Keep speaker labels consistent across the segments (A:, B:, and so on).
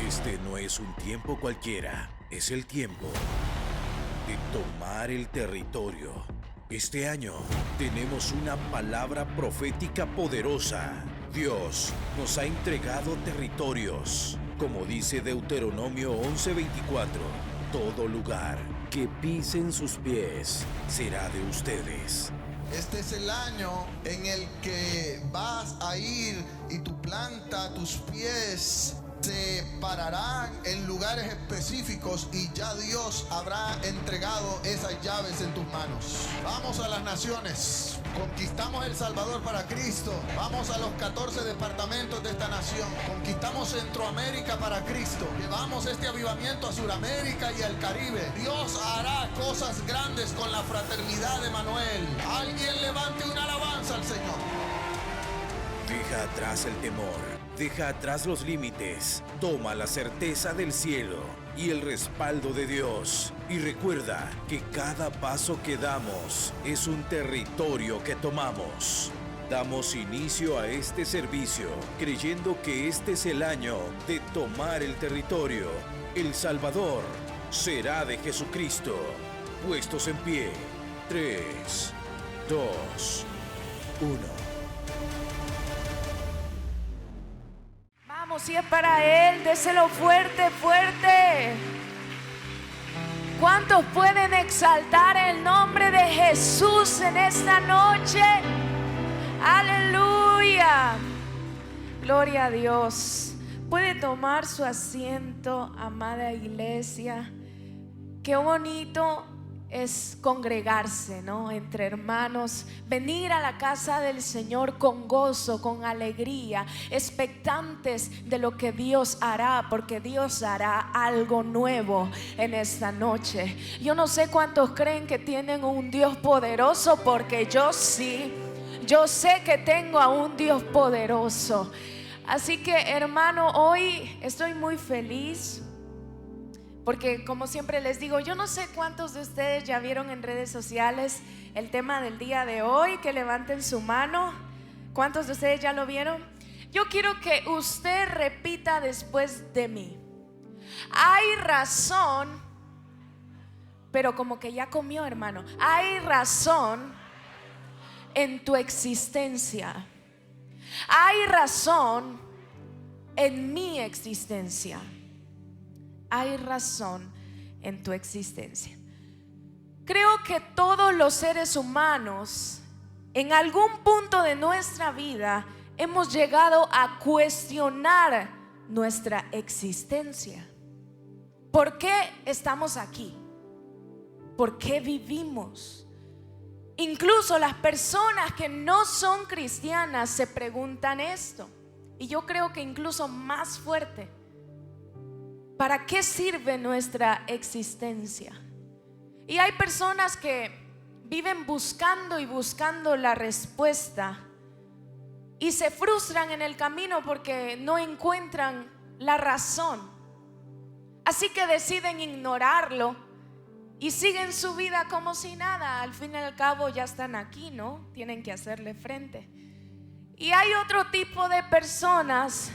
A: Este no es un tiempo cualquiera, es el tiempo de tomar el territorio. Este año tenemos una palabra profética poderosa. Dios nos ha entregado territorios. Como dice Deuteronomio 11:24, todo lugar que pisen sus pies será de ustedes.
B: Este es el año en el que vas a ir y tu planta, tus pies se pararán en lugares específicos y ya Dios habrá entregado esas llaves en tus manos. Vamos a las naciones, conquistamos El Salvador para Cristo, vamos a los 14 departamentos de esta nación, conquistamos Centroamérica para Cristo, llevamos este avivamiento a Sudamérica y al Caribe. Dios hará cosas grandes con la fraternidad de Manuel. Alguien levante una alabanza al Señor.
A: Deja atrás el temor, deja atrás los límites, toma la certeza del cielo y el respaldo de Dios. Y recuerda que cada paso que damos es un territorio que tomamos. Damos inicio a este servicio creyendo que este es el año de tomar el territorio. El Salvador será de Jesucristo. Puestos en pie. 3, 2, 1.
C: Si es para Él, déselo fuerte, fuerte. ¿Cuántos pueden exaltar el nombre de Jesús en esta noche? Aleluya. Gloria a Dios. Puede tomar su asiento, amada iglesia. Qué bonito es congregarse, ¿no? Entre hermanos, venir a la casa del Señor con gozo, con alegría, expectantes de lo que Dios hará, porque Dios hará algo nuevo en esta noche. Yo no sé cuántos creen que tienen un Dios poderoso, porque yo sí. Yo sé que tengo a un Dios poderoso. Así que, hermano, hoy estoy muy feliz. Porque como siempre les digo, yo no sé cuántos de ustedes ya vieron en redes sociales el tema del día de hoy, que levanten su mano. ¿Cuántos de ustedes ya lo vieron? Yo quiero que usted repita después de mí. Hay razón, pero como que ya comió, hermano. Hay razón en tu existencia. Hay razón en mi existencia. Hay razón en tu existencia. Creo que todos los seres humanos en algún punto de nuestra vida hemos llegado a cuestionar nuestra existencia. ¿Por qué estamos aquí? ¿Por qué vivimos? Incluso las personas que no son cristianas se preguntan esto. Y yo creo que incluso más fuerte. ¿Para qué sirve nuestra existencia? Y hay personas que viven buscando y buscando la respuesta y se frustran en el camino porque no encuentran la razón. Así que deciden ignorarlo y siguen su vida como si nada. Al fin y al cabo ya están aquí, ¿no? Tienen que hacerle frente. Y hay otro tipo de personas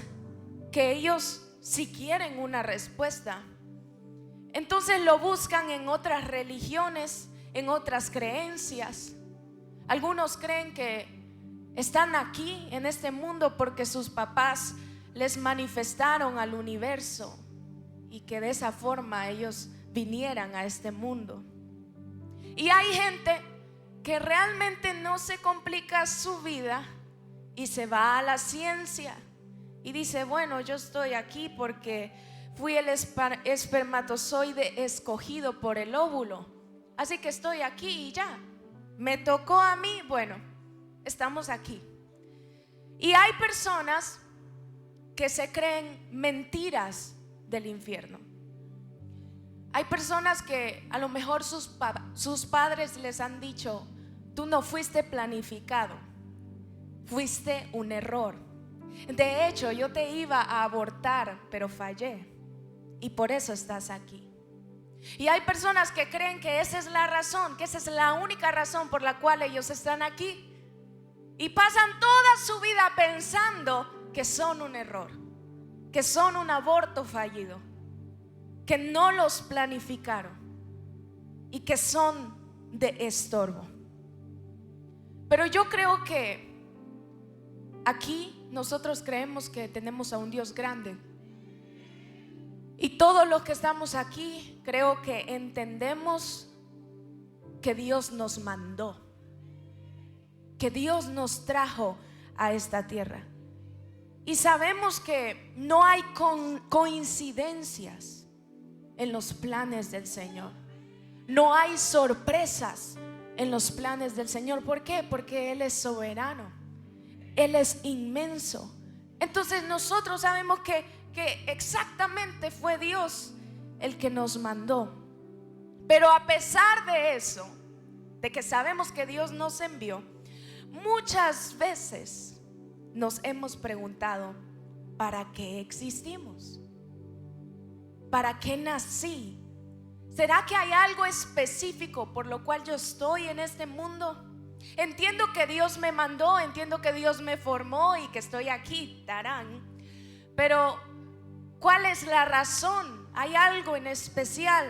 C: que ellos, si quieren una respuesta, entonces lo buscan en otras religiones, en otras creencias. Algunos creen que están aquí en este mundo porque sus papás les manifestaron al universo y que de esa forma ellos vinieran a este mundo. Y hay gente que realmente no se complica su vida y se va a la ciencia. Y dice, bueno, yo estoy aquí porque fui el espermatozoide escogido por el óvulo. Así que estoy aquí y ya. Me tocó a mí, bueno, estamos aquí. Y hay personas que se creen mentiras del infierno. Hay personas que a lo mejor sus padres les han dicho, tú no fuiste planificado, fuiste un error. De hecho, yo te iba a abortar, pero fallé. Y por eso estás aquí. Y hay personas que creen que esa es la razón, que esa es la única razón por la cual ellos están aquí. Y pasan toda su vida pensando que son un error, que son un aborto fallido, que no los planificaron y que son de estorbo. Pero yo creo que aquí nosotros creemos que tenemos a un Dios grande. Y todos los que estamos aquí creo que entendemos que Dios nos mandó, que Dios nos trajo a esta tierra. Y sabemos que no hay coincidencias en los planes del Señor. No hay sorpresas en los planes del Señor. ¿Por qué? Porque Él es soberano, Él es inmenso. Entonces nosotros sabemos que exactamente fue Dios el que nos mandó. Pero a pesar de eso, de que sabemos que Dios nos envió, muchas veces nos hemos preguntado: ¿para qué existimos? ¿Para qué nací? ¿Será que hay algo específico por lo cual yo estoy en este mundo? Entiendo que Dios me mandó, entiendo que Dios me formó y que estoy aquí, tarán. Pero ¿cuál es la razón? ¿Hay algo en especial?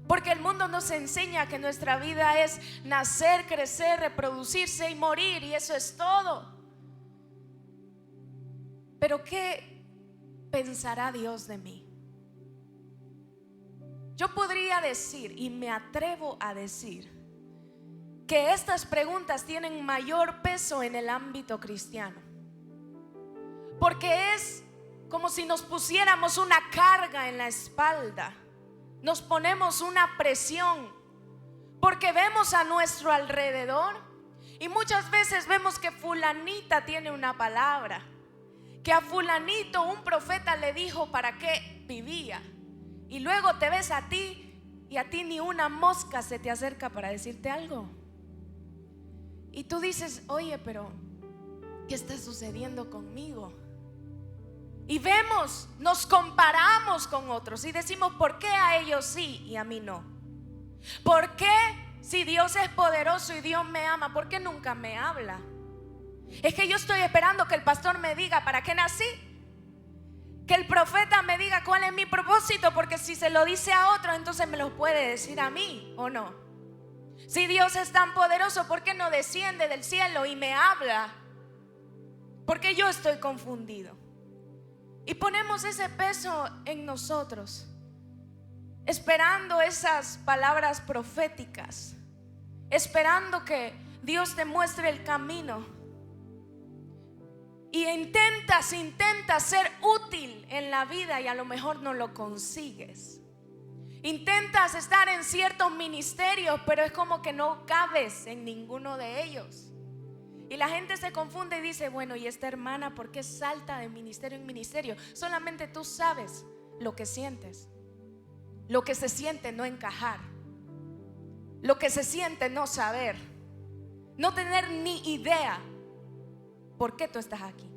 C: Porque el mundo nos enseña que nuestra vida es nacer, crecer, reproducirse y morir, y eso es todo. Pero ¿qué pensará Dios de mí? Yo podría decir, y me atrevo a decir, que estas preguntas tienen mayor peso en el ámbito cristiano, porque es como si nos pusiéramos una carga en la espalda. Nos ponemos una presión porque vemos a nuestro alrededor y muchas veces vemos que fulanita tiene una palabra, que a fulanito un profeta le dijo para qué vivía, y luego te ves a ti y a ti ni una mosca se te acerca para decirte algo. Y tú dices: oye, pero ¿qué está sucediendo conmigo? Y vemos, nos comparamos con otros y decimos: ¿por qué a ellos sí y a mí no? ¿Por qué si Dios es poderoso y Dios me ama, por qué nunca me habla? Es que yo estoy esperando que el pastor me diga para qué nací, que el profeta me diga cuál es mi propósito, porque si se lo dice a otro, entonces me lo puede decir a mí, ¿o no? Si Dios es tan poderoso, ¿por qué no desciende del cielo y me habla? Porque yo estoy confundido. Y ponemos ese peso en nosotros, esperando esas palabras proféticas, esperando que Dios te muestre el camino. Y intentas ser útil en la vida y a lo mejor no lo consigues. Intentas estar en ciertos ministerios, pero es como que no cabes en ninguno de ellos. Y la gente se confunde y dice: bueno, ¿y esta hermana por qué salta de ministerio en ministerio? Solamente tú sabes lo que sientes. Lo que se siente no encajar. Lo que se siente no saber. No tener ni idea por qué tú estás aquí.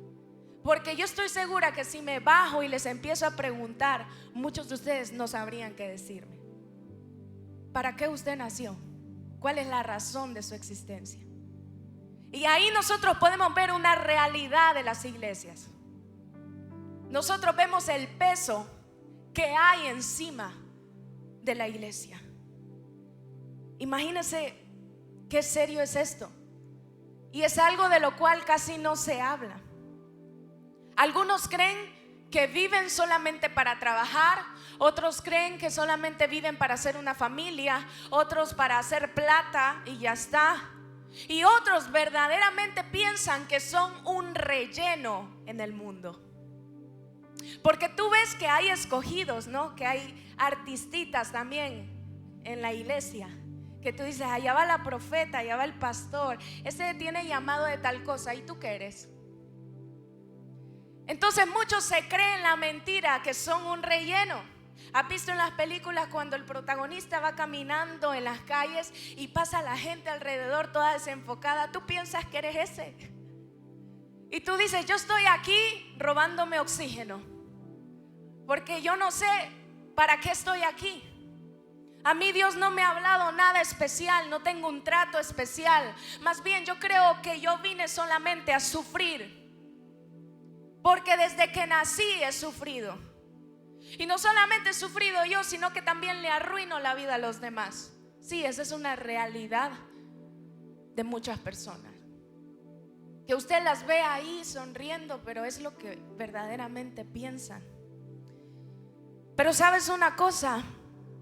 C: Porque yo estoy segura que si me bajo y les empiezo a preguntar, muchos de ustedes no sabrían qué decirme. ¿Para qué usted nació? ¿Cuál es la razón de su existencia? Y ahí nosotros podemos ver una realidad de las iglesias. Nosotros vemos el peso que hay encima de la iglesia. Imagínense qué serio es esto. Y es algo de lo cual casi no se habla. Algunos creen que viven solamente para trabajar, otros creen que solamente viven para hacer una familia, otros para hacer plata y ya está. Y otros verdaderamente piensan que son un relleno en el mundo. Porque tú ves que hay escogidos, ¿no? Que hay artistitas también en la iglesia, que tú dices: allá va la profeta, allá va el pastor, ese tiene llamado de tal cosa, ¿y tú qué eres? Entonces muchos se creen la mentira que son un relleno. ¿Has visto en las películas cuando el protagonista va caminando en las calles y pasa la gente alrededor toda desenfocada? Tú piensas que eres ese. Y tú dices: yo estoy aquí robándome oxígeno, porque yo no sé para qué estoy aquí. A mí Dios no me ha hablado nada especial, no tengo un trato especial. Más bien yo creo que yo vine solamente a sufrir. porque desde que nací he sufrido. Y no solamente he sufrido yo, sino que también le arruino la vida a los demás. Sí, esa es una realidad de muchas personas, que usted las ve ahí sonriendo, pero es lo que verdaderamente piensan. Pero ¿sabes una cosa?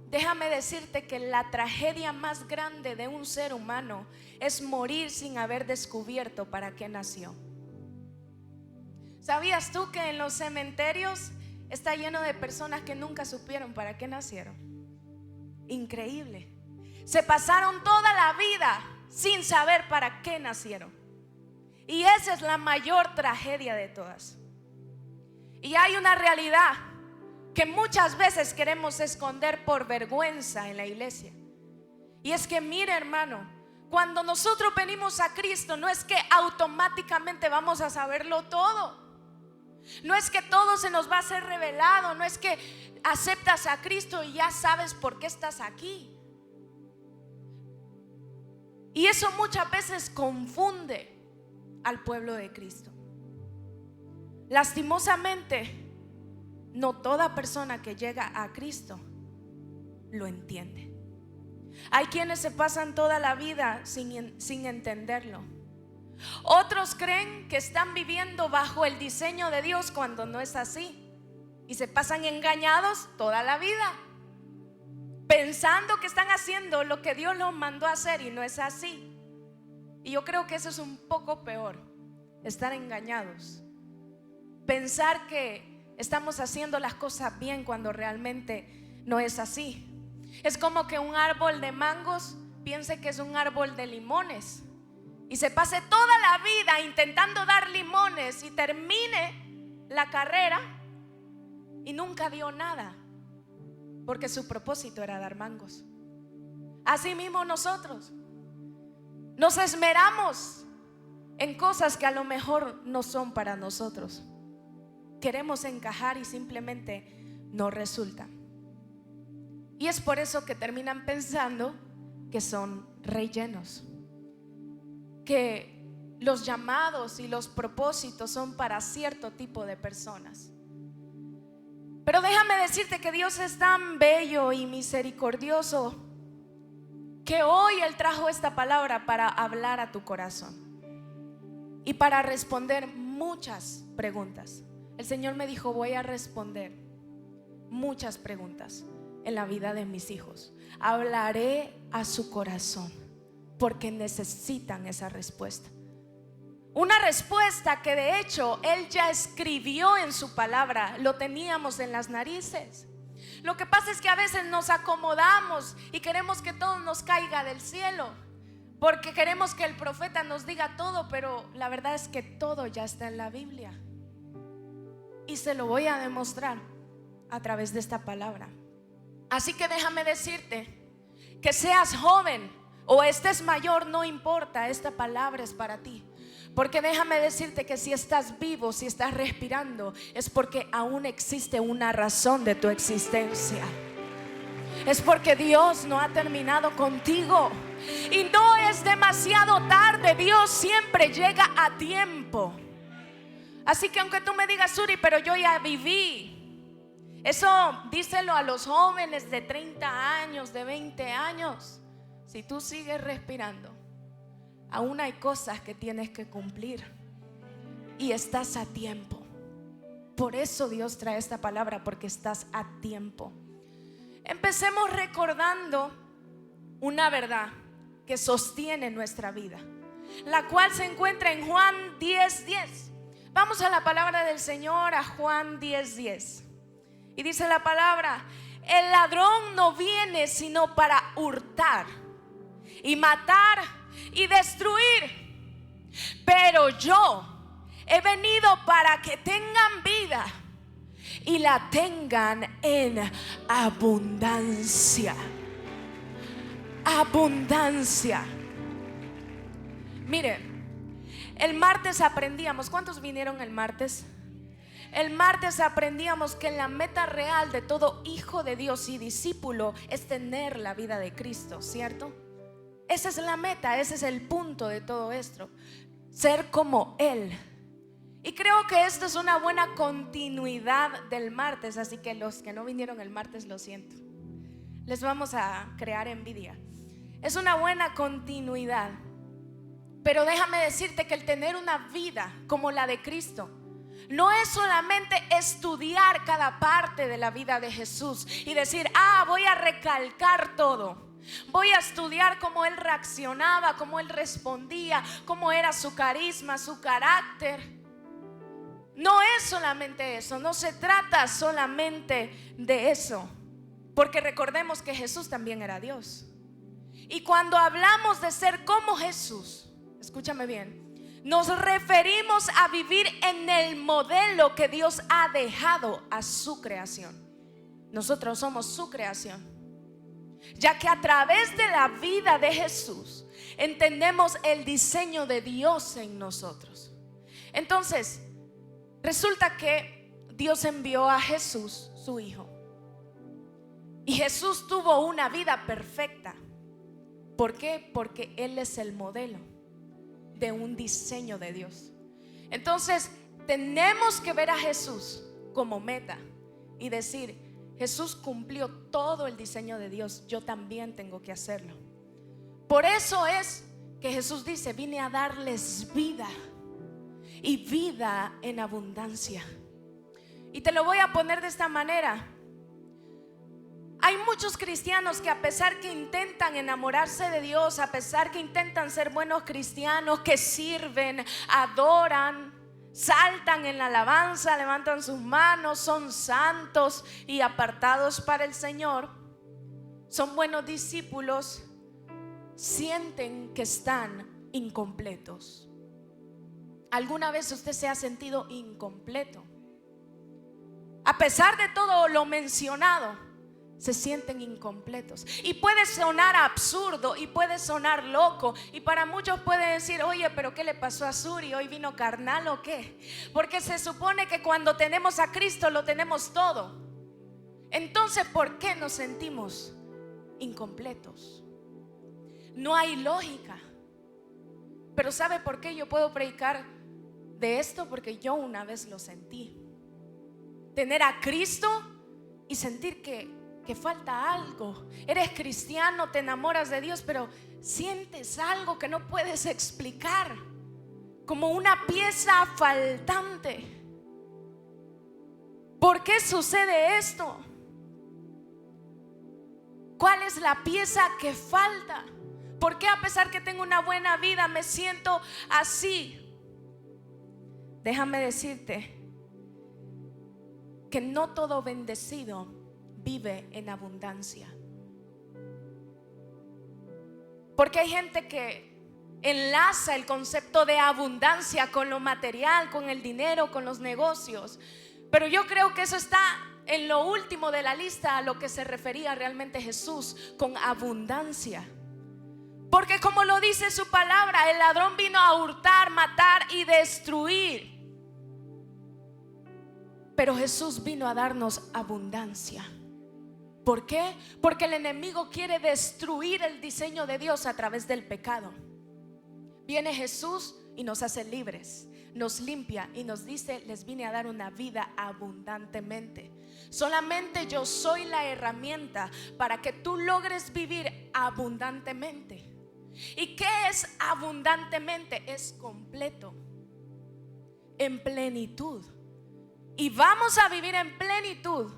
C: Déjame decirte que la tragedia más grande de un ser humano es morir sin haber descubierto para qué nació. ¿Sabías tú que en los cementerios está lleno de personas que nunca supieron para qué nacieron? Increíble. Se pasaron toda la vida sin saber para qué nacieron. Y esa es la mayor tragedia de todas. Y hay una realidad que muchas veces queremos esconder por vergüenza en la iglesia. Y es que mire, hermano, cuando nosotros venimos a Cristo, no es que automáticamente vamos a saberlo todo. No es que todo se nos va a ser revelado. No es que aceptas a Cristo y ya sabes por qué estás aquí. Y eso muchas veces confunde al pueblo de Cristo. Lastimosamente, no toda persona que llega a Cristo lo entiende. Hay quienes se pasan toda la vida sin entenderlo. Otros creen que están viviendo bajo el diseño de Dios cuando no es así, y se pasan engañados toda la vida, pensando que están haciendo lo que Dios los mandó a hacer, y no es así. Y yo creo que eso es un poco peor, estar engañados, pensar que estamos haciendo las cosas bien cuando realmente no es así. Es como que un árbol de mangos piense que es un árbol de limones y se pase toda la vida intentando dar limones y termine la carrera y nunca dio nada, porque su propósito era dar mangos. Así mismo nosotros nos esmeramos en cosas que a lo mejor no son para nosotros. Queremos encajar y simplemente no resulta. Y es por eso que terminan pensando que son rellenos, que los llamados y los propósitos son para cierto tipo de personas. Pero déjame decirte que Dios es tan bello y misericordioso que hoy Él trajo esta palabra para hablar a tu corazón y para responder muchas preguntas. El Señor me dijo: voy a responder muchas preguntas en la vida de mis hijos. Hablaré a su corazón porque necesitan esa respuesta. Una respuesta que de hecho Él ya escribió en su palabra, lo teníamos en las narices. Lo que pasa es que a veces nos acomodamos y queremos que todo nos caiga del cielo, porque queremos que el profeta nos diga todo, pero la verdad es que todo ya está en la Biblia. Y se lo voy a demostrar a través de esta palabra. Así que déjame decirte que seas joven o estés mayor, no importa, esta palabra es para ti. Porque déjame decirte que si estás vivo, si estás respirando, es porque aún existe una razón de tu existencia. Es porque Dios no ha terminado contigo. Y no es demasiado tarde, Dios siempre llega a tiempo. Así que aunque tú me digas: Suri, pero yo ya viví. Eso díselo a los jóvenes de 30 años, de 20 años. Si tú sigues respirando, aún hay cosas que tienes que cumplir y estás a tiempo. Por eso Dios trae esta palabra, porque estás a tiempo. Empecemos recordando una verdad que sostiene nuestra vida, la cual se encuentra en Juan 10:10. Vamos a la palabra del Señor, a Juan 10:10. Y dice la palabra: el ladrón no viene sino para hurtar y matar y destruir, pero yo he venido para que tengan vida y la tengan en abundancia. Abundancia. Mire, el martes aprendíamos, ¿cuántos vinieron el martes? El martes aprendíamos que la meta real de todo hijo de Dios y discípulo es tener la vida de Cristo, ¿cierto? Esa es la meta, ese es el punto de todo esto, ser como Él. Y creo que esto es una buena continuidad del martes, así que los que no vinieron el martes, lo siento, les vamos a crear envidia. Es una buena continuidad. Pero déjame decirte que el tener una vida como la de Cristo no es solamente estudiar cada parte de la vida de Jesús y decir, voy a recalcar todo. Voy a estudiar cómo Él reaccionaba, cómo Él respondía, cómo era su carisma, su carácter. No es solamente eso, no se trata solamente de eso. Porque recordemos que Jesús también era Dios. Y cuando hablamos de ser como Jesús, escúchame bien, nos referimos a vivir en el modelo que Dios ha dejado a su creación. Nosotros somos su creación, ya que a través de la vida de Jesús entendemos el diseño de Dios en nosotros. Entonces, resulta que Dios envió a Jesús, su Hijo, y Jesús tuvo una vida perfecta. ¿Por qué? Porque Él es el modelo de un diseño de Dios. Entonces tenemos que ver a Jesús como meta y decir, Jesús cumplió todo el diseño de Dios, yo también tengo que hacerlo. Por eso es que Jesús dice, vine a darles vida y vida en abundancia. Y te lo voy a poner de esta manera. Hay muchos cristianos que, a pesar que intentan enamorarse de Dios, a pesar que intentan ser buenos cristianos, que sirven, adoran, saltan en la alabanza, levantan sus manos, son santos y apartados para el Señor, son buenos discípulos, sienten que están incompletos. ¿Alguna vez usted se ha sentido incompleto? A pesar de todo lo mencionado, se sienten incompletos. Y puede sonar absurdo y puede sonar loco, y para muchos puede decir, oye, pero ¿qué le pasó a Suri? ¿Hoy vino carnal o qué? Porque se supone que cuando tenemos a Cristo lo tenemos todo. Entonces, ¿por qué nos sentimos incompletos? No hay lógica. Pero ¿sabe por qué yo puedo predicar de esto? Porque yo una vez lo sentí. Tener a Cristo y sentir que falta algo. Eres cristiano, te enamoras de Dios, pero sientes algo que no puedes explicar, como una pieza faltante. ¿Por qué sucede esto? ¿Cuál es la pieza que falta? ¿Por qué a pesar que tengo una buena vida me siento así? Déjame decirte que no todo bendecido vive en abundancia. Porque hay gente que enlaza el concepto de abundancia con lo material, con el dinero, con los negocios. Pero yo creo que eso está en lo último de la lista a lo que se refería realmente Jesús con abundancia. Porque como lo dice su palabra, el ladrón vino a hurtar, matar y destruir. Pero Jesús vino a darnos abundancia. ¿Por qué? Porque el enemigo quiere destruir el diseño de Dios a través del pecado. Viene Jesús y nos hace libres, nos limpia y nos dice, les vine a dar una vida abundantemente. Solamente yo soy la herramienta para que tú logres vivir abundantemente. ¿Y qué es abundantemente? Es completo, en plenitud. Y vamos a vivir en plenitud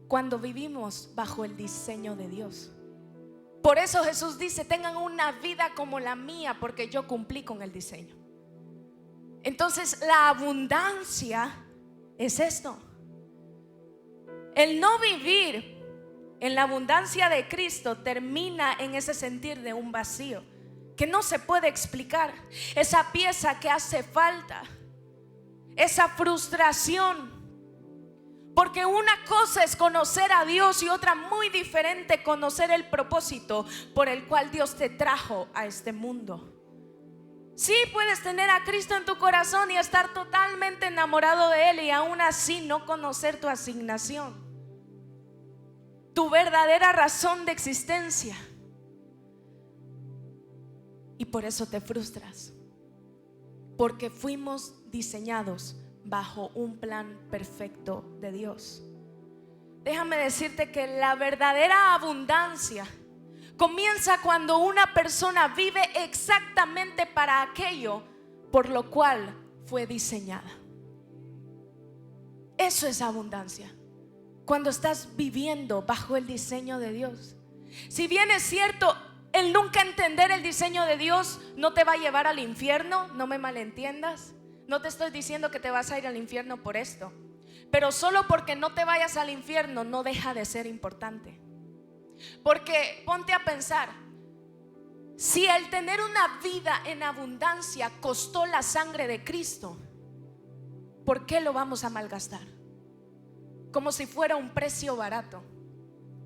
C: cuando vivimos bajo el diseño de Dios. Por eso Jesús dice, tengan una vida como la mía, porque yo cumplí con el diseño. Entonces la abundancia es esto. El no vivir en la abundancia de Cristo termina en ese sentir de un vacío que no se puede explicar. Esa pieza que hace falta, esa frustración. Porque una cosa es conocer a Dios y otra muy diferente conocer el propósito por el cual Dios te trajo a este mundo. Sí, puedes tener a Cristo en tu corazón y estar totalmente enamorado de Él y aún así no conocer tu asignación, tu verdadera razón de existencia. Y por eso te frustras, porque fuimos diseñados bajo un plan perfecto de Dios. Déjame decirte que la verdadera abundancia comienza cuando una persona vive exactamente para aquello por lo cual fue diseñada. Eso es abundancia, cuando estás viviendo bajo el diseño de Dios. Si bien es cierto, el nunca entender el diseño de Dios no te va a llevar al infierno, no me malentiendas. No te estoy diciendo que te vas a ir al infierno por esto, pero solo porque no te vayas al infierno no deja de ser importante. Porque ponte a pensar, si el tener una vida en abundancia costó la sangre de Cristo, ¿por qué lo vamos a malgastar? Como si fuera un precio barato.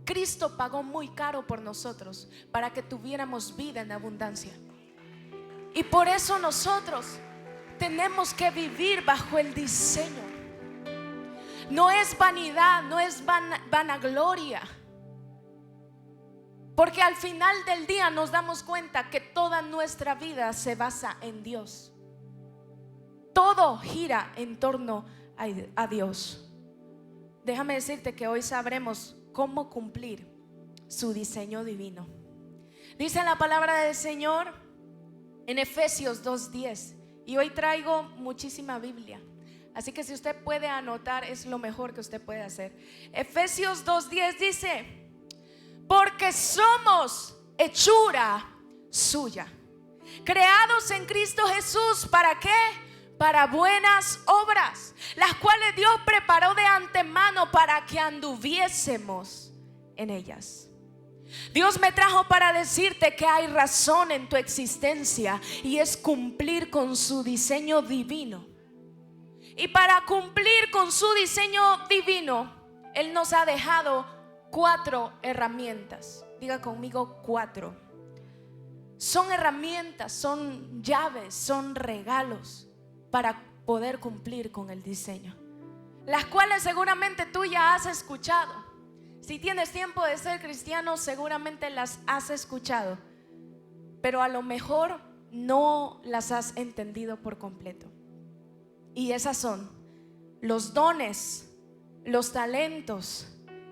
C: Cristo pagó muy caro por nosotros para que tuviéramos vida en abundancia. Y por eso nosotros tenemos que vivir bajo el diseño. No es vanidad, no es vanagloria. Porque al final del día nos damos cuenta que toda nuestra vida se basa en Dios. Todo gira en torno a Dios. Déjame decirte que hoy sabremos cómo cumplir su diseño divino. Dice la palabra del Señor en Efesios 2:10. Y hoy traigo muchísima Biblia, así que si usted puede anotar, es lo mejor que usted puede hacer. Efesios 2:10 dice: porque somos hechura suya, creados en Cristo Jesús. ¿Para qué? Para buenas obras, las cuales Dios preparó de antemano para que anduviésemos en ellas. Dios me trajo para decirte que hay razón en tu existencia, y es cumplir con su diseño divino. Y para cumplir con su diseño divino, Él nos ha dejado 4 herramientas. Diga conmigo 4. Son herramientas, son llaves, son regalos para poder cumplir con el diseño, las cuales seguramente tú ya has escuchado. Si tienes tiempo de ser cristiano, seguramente las has escuchado, pero a lo mejor no las has entendido por completo. Y esas son los dones, los talentos,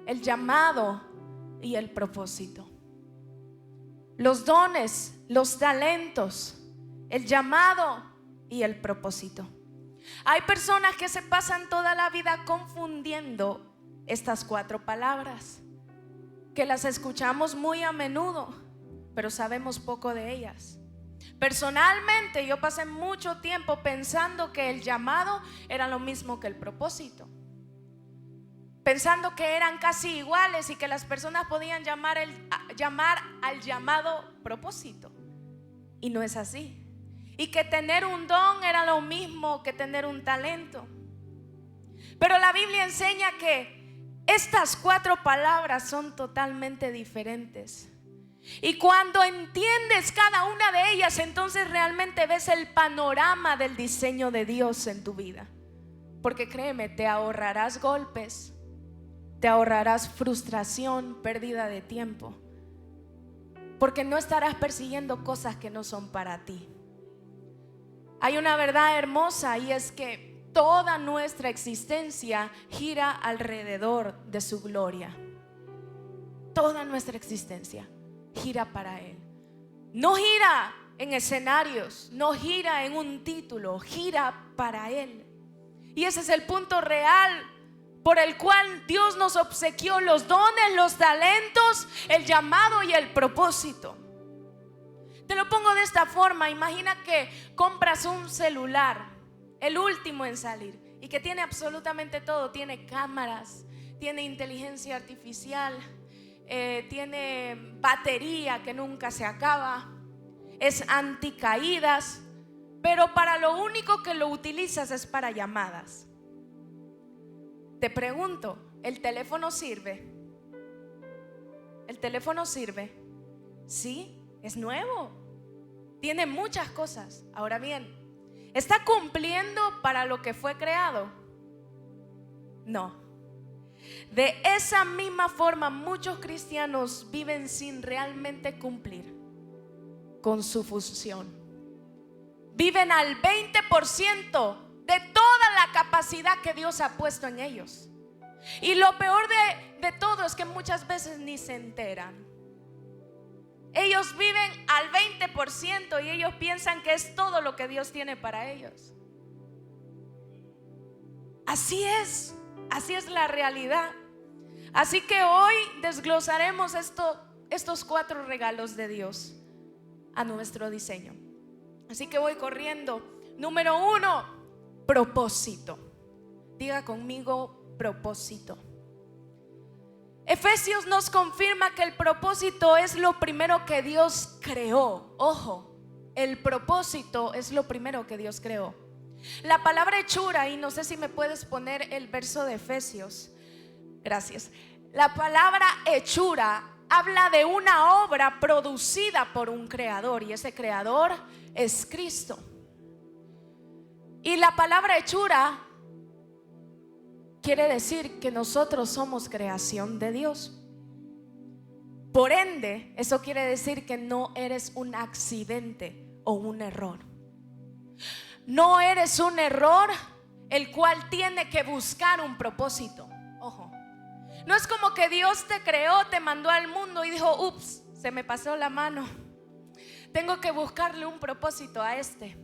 C: el llamado y el propósito. Los dones, los talentos, el llamado y el propósito. Hay personas que se pasan toda la vida confundiendo estas 4 palabras, que las escuchamos muy a menudo, pero sabemos poco de ellas. Personalmente yo pasé mucho tiempo pensando que el llamado era lo mismo que el propósito, pensando que eran casi iguales y que las personas podían llamar al llamado propósito, y no es así. Y que tener un don era lo mismo que tener un talento. Pero la Biblia enseña que estas 4 palabras son totalmente diferentes. Y cuando entiendes cada una de ellas, entonces realmente ves el panorama del diseño de Dios en tu vida. Porque créeme, te ahorrarás golpes, te ahorrarás frustración, pérdida de tiempo, porque no estarás persiguiendo cosas que no son para ti. Hay una verdad hermosa, y es que toda nuestra existencia gira alrededor de su gloria. Toda nuestra existencia gira para Él. No gira en escenarios, no gira en un título, gira para Él. Y ese es el punto real por el cual Dios nos obsequió los dones, los talentos, el llamado y el propósito. Te lo pongo de esta forma: imagina que compras un celular, el último en salir, y que tiene absolutamente todo. Tiene cámaras, tiene inteligencia artificial, tiene batería que nunca se acaba, es anticaídas, pero para lo único que lo utilizas es para llamadas. Te pregunto, ¿el teléfono sirve? ¿El teléfono sirve? Sí, es nuevo, tiene muchas cosas. Ahora bien, ¿está cumpliendo para lo que fue creado? No. De esa misma forma, muchos cristianos viven sin realmente cumplir con su función. Viven al 20% de toda la capacidad que Dios ha puesto en ellos. Y lo peor de todo es que muchas veces ni se enteran. Ellos viven al 20% y ellos piensan que es todo lo que Dios tiene para ellos. Así es la realidad. Así que hoy desglosaremos estos 4 regalos de Dios a nuestro diseño. Así que voy corriendo. Número 1, propósito. Diga conmigo, propósito. Efesios nos confirma que el propósito es lo primero que Dios creó. Ojo, el propósito es lo primero que Dios creó. La palabra hechura, y no sé si me puedes poner el verso de Efesios. Gracias. La palabra hechura habla de una obra producida por un creador, y ese creador es Cristo. Y la palabra hechura quiere decir que nosotros somos creación de Dios. Por ende, eso quiere decir que no eres un accidente o un error. No eres un error el cual tiene que buscar un propósito. Ojo, no es como que Dios te creó, te mandó al mundo y dijo: ups, se me pasó la mano, tengo que buscarle un propósito a este.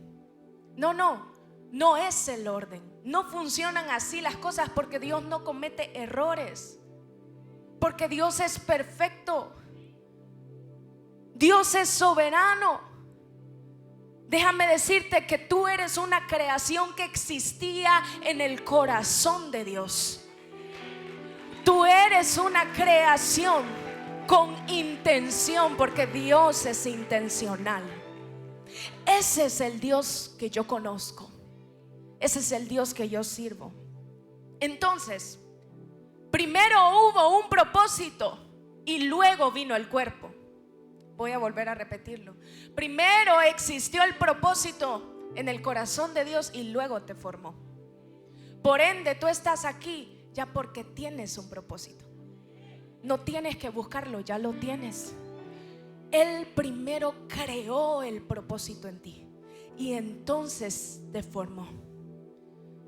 C: No es el orden. No funcionan así las cosas, porque Dios no comete errores, porque Dios es perfecto, Dios es soberano. Déjame decirte que tú eres una creación que existía en el corazón de Dios. Tú eres una creación con intención, porque Dios es intencional. Ese es el Dios que yo conozco. Ese es el Dios que yo sirvo. Entonces, primero hubo un propósito y luego vino el cuerpo. Voy a volver a repetirlo. Primero existió el propósito en el corazón de Dios y luego te formó. Por ende, tú estás aquí ya porque tienes un propósito. No tienes que buscarlo, ya lo tienes. Él primero creó el propósito en ti y entonces te formó.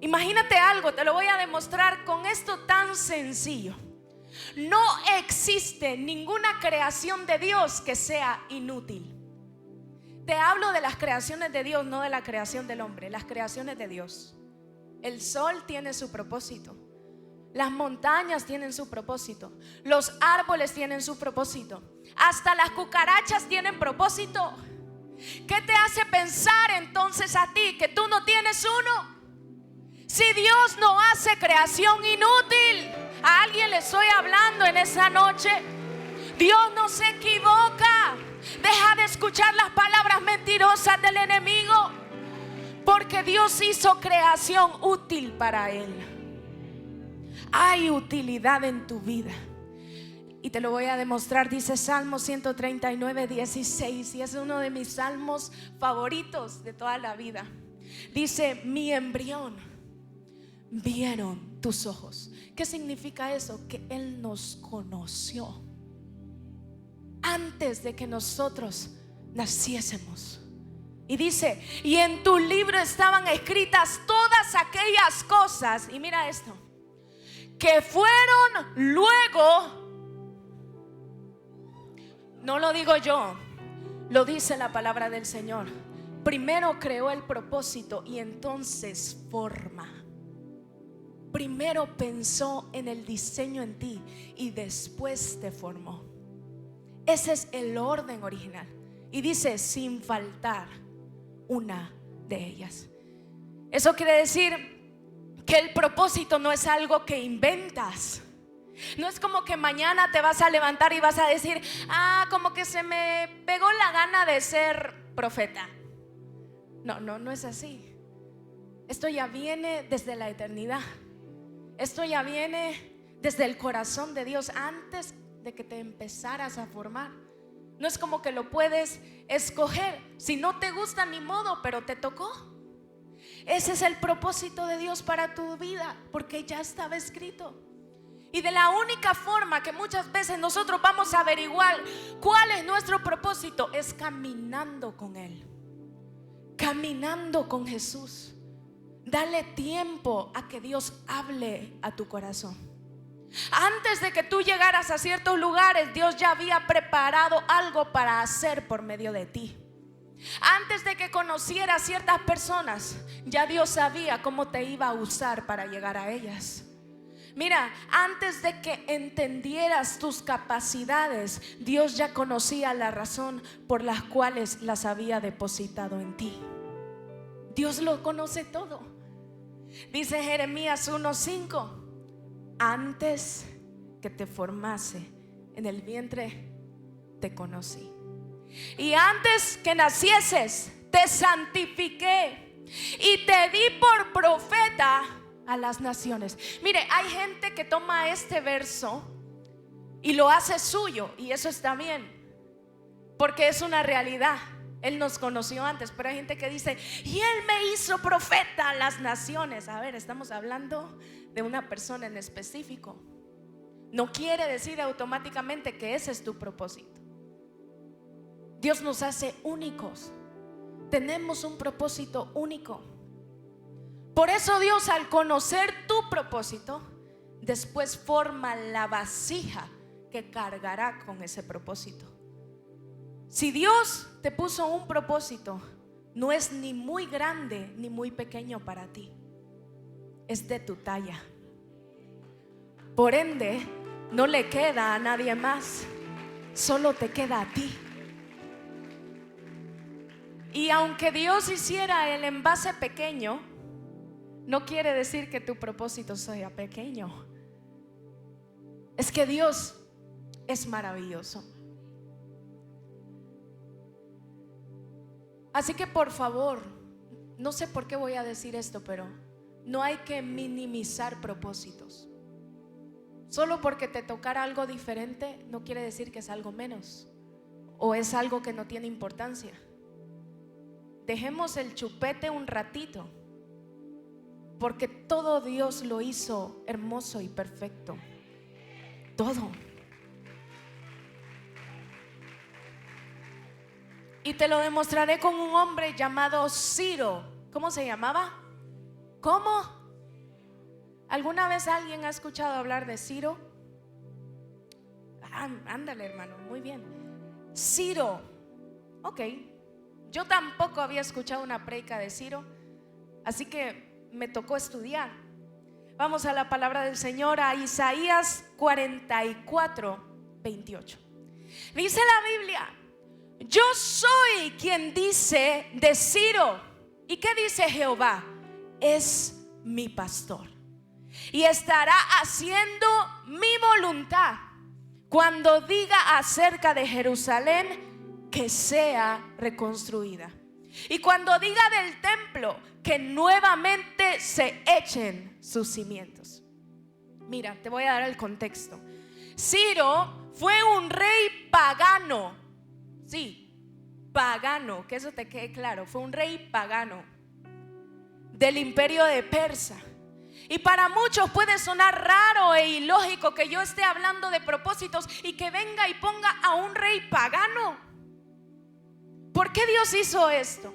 C: Imagínate algo, te lo voy a demostrar con esto tan sencillo. No existe ninguna creación de Dios que sea inútil. Te hablo de las creaciones de Dios, no de la creación del hombre. Las creaciones de Dios. El sol tiene su propósito. Las montañas tienen su propósito. Los árboles tienen su propósito. Hasta las cucarachas tienen propósito. ¿Qué te hace pensar entonces a ti que tú no tienes uno? Si Dios no hace creación inútil. A alguien le estoy hablando en esa noche. Dios no se equivoca. Deja de escuchar las palabras mentirosas del enemigo, porque Dios hizo creación útil para él. Hay utilidad en tu vida y te lo voy a demostrar. Dice Salmo 139, 16, y es uno de mis salmos favoritos de toda la vida. Dice: mi embrión vieron tus ojos. ¿Qué significa eso? Que Él nos conoció antes de que nosotros naciésemos. Y dice: y en tu libro estaban escritas todas aquellas cosas, y mira esto, que fueron luego. No lo digo yo, lo dice la palabra del Señor. Primero creó el propósito y entonces forma. Primero pensó en el diseño en ti y después te formó. Ese es el orden original. Y dice: sin faltar una de ellas. Eso quiere decir que el propósito no es algo que inventas. No es como que mañana te vas a levantar y vas a decir: como que se me pegó la gana de ser profeta. No es así. Esto ya viene desde la eternidad. Esto ya viene desde el corazón de Dios, antes de que te empezaras a formar. No es como que lo puedes escoger. Si no te gusta, ni modo, pero te tocó. Ese es el propósito de Dios para tu vida, porque ya estaba escrito. Y de la única forma que muchas veces nosotros vamos a averiguar cuál es nuestro propósito es caminando con Él, caminando con Jesús. Dale tiempo a que Dios hable a tu corazón. Antes de que tú llegaras a ciertos lugares, Dios ya había preparado algo para hacer por medio de ti. Antes de que conocieras ciertas personas, ya Dios sabía cómo te iba a usar para llegar a ellas. Mira, antes de que entendieras tus capacidades, Dios ya conocía la razón por las cuales las había depositado en ti. Dios lo conoce todo. Dice Jeremías 1:5: antes que te formase en el vientre te conocí, y antes que nacieses te santifiqué y te di por profeta a las naciones. Mire, hay gente que toma este verso y lo hace suyo, y eso está bien, porque es una realidad. Él nos conoció antes, pero hay gente que dice: y Él me hizo profeta a las naciones. A ver, estamos hablando de una persona en específico. No quiere decir automáticamente que ese es tu propósito. Dios nos hace únicos. Tenemos un propósito único. Por eso Dios, al conocer tu propósito, después forma la vasija que cargará con ese propósito. Si Dios te puso un propósito, no es ni muy grande ni muy pequeño para ti. Es de tu talla. Por ende, no le queda a nadie más, solo te queda a ti. Y aunque Dios hiciera el envase pequeño, no quiere decir que tu propósito sea pequeño. Es que Dios es maravilloso. Así que por favor, no sé por qué voy a decir esto, pero no hay que minimizar propósitos. Solo porque te tocara algo diferente no quiere decir que es algo menos o es algo que no tiene importancia. Dejemos el chupete un ratito, porque todo Dios lo hizo hermoso y perfecto. Todo. Y te lo demostraré con un hombre llamado Ciro. ¿Cómo se llamaba? ¿Cómo? ¿Alguna vez alguien ha escuchado hablar de Ciro? Ándale, hermano, muy bien. Ciro. Ok. Yo tampoco había escuchado una predica de Ciro, así que me tocó estudiar. Vamos a la palabra del Señor, a Isaías 44:28. Dice la Biblia: yo soy quien dice de Ciro. ¿Y qué dice Jehová? Es mi pastor y estará haciendo mi voluntad cuando diga acerca de Jerusalén que sea reconstruida, y cuando diga del templo que nuevamente se echen sus cimientos. Mira, te voy a dar el contexto. Ciro fue un rey pagano. Sí, pagano, que eso te quede claro. Fue un rey pagano del imperio de Persia. Y para muchos puede sonar raro e ilógico que yo esté hablando de propósitos y que venga y ponga a un rey pagano. ¿Por qué Dios hizo esto?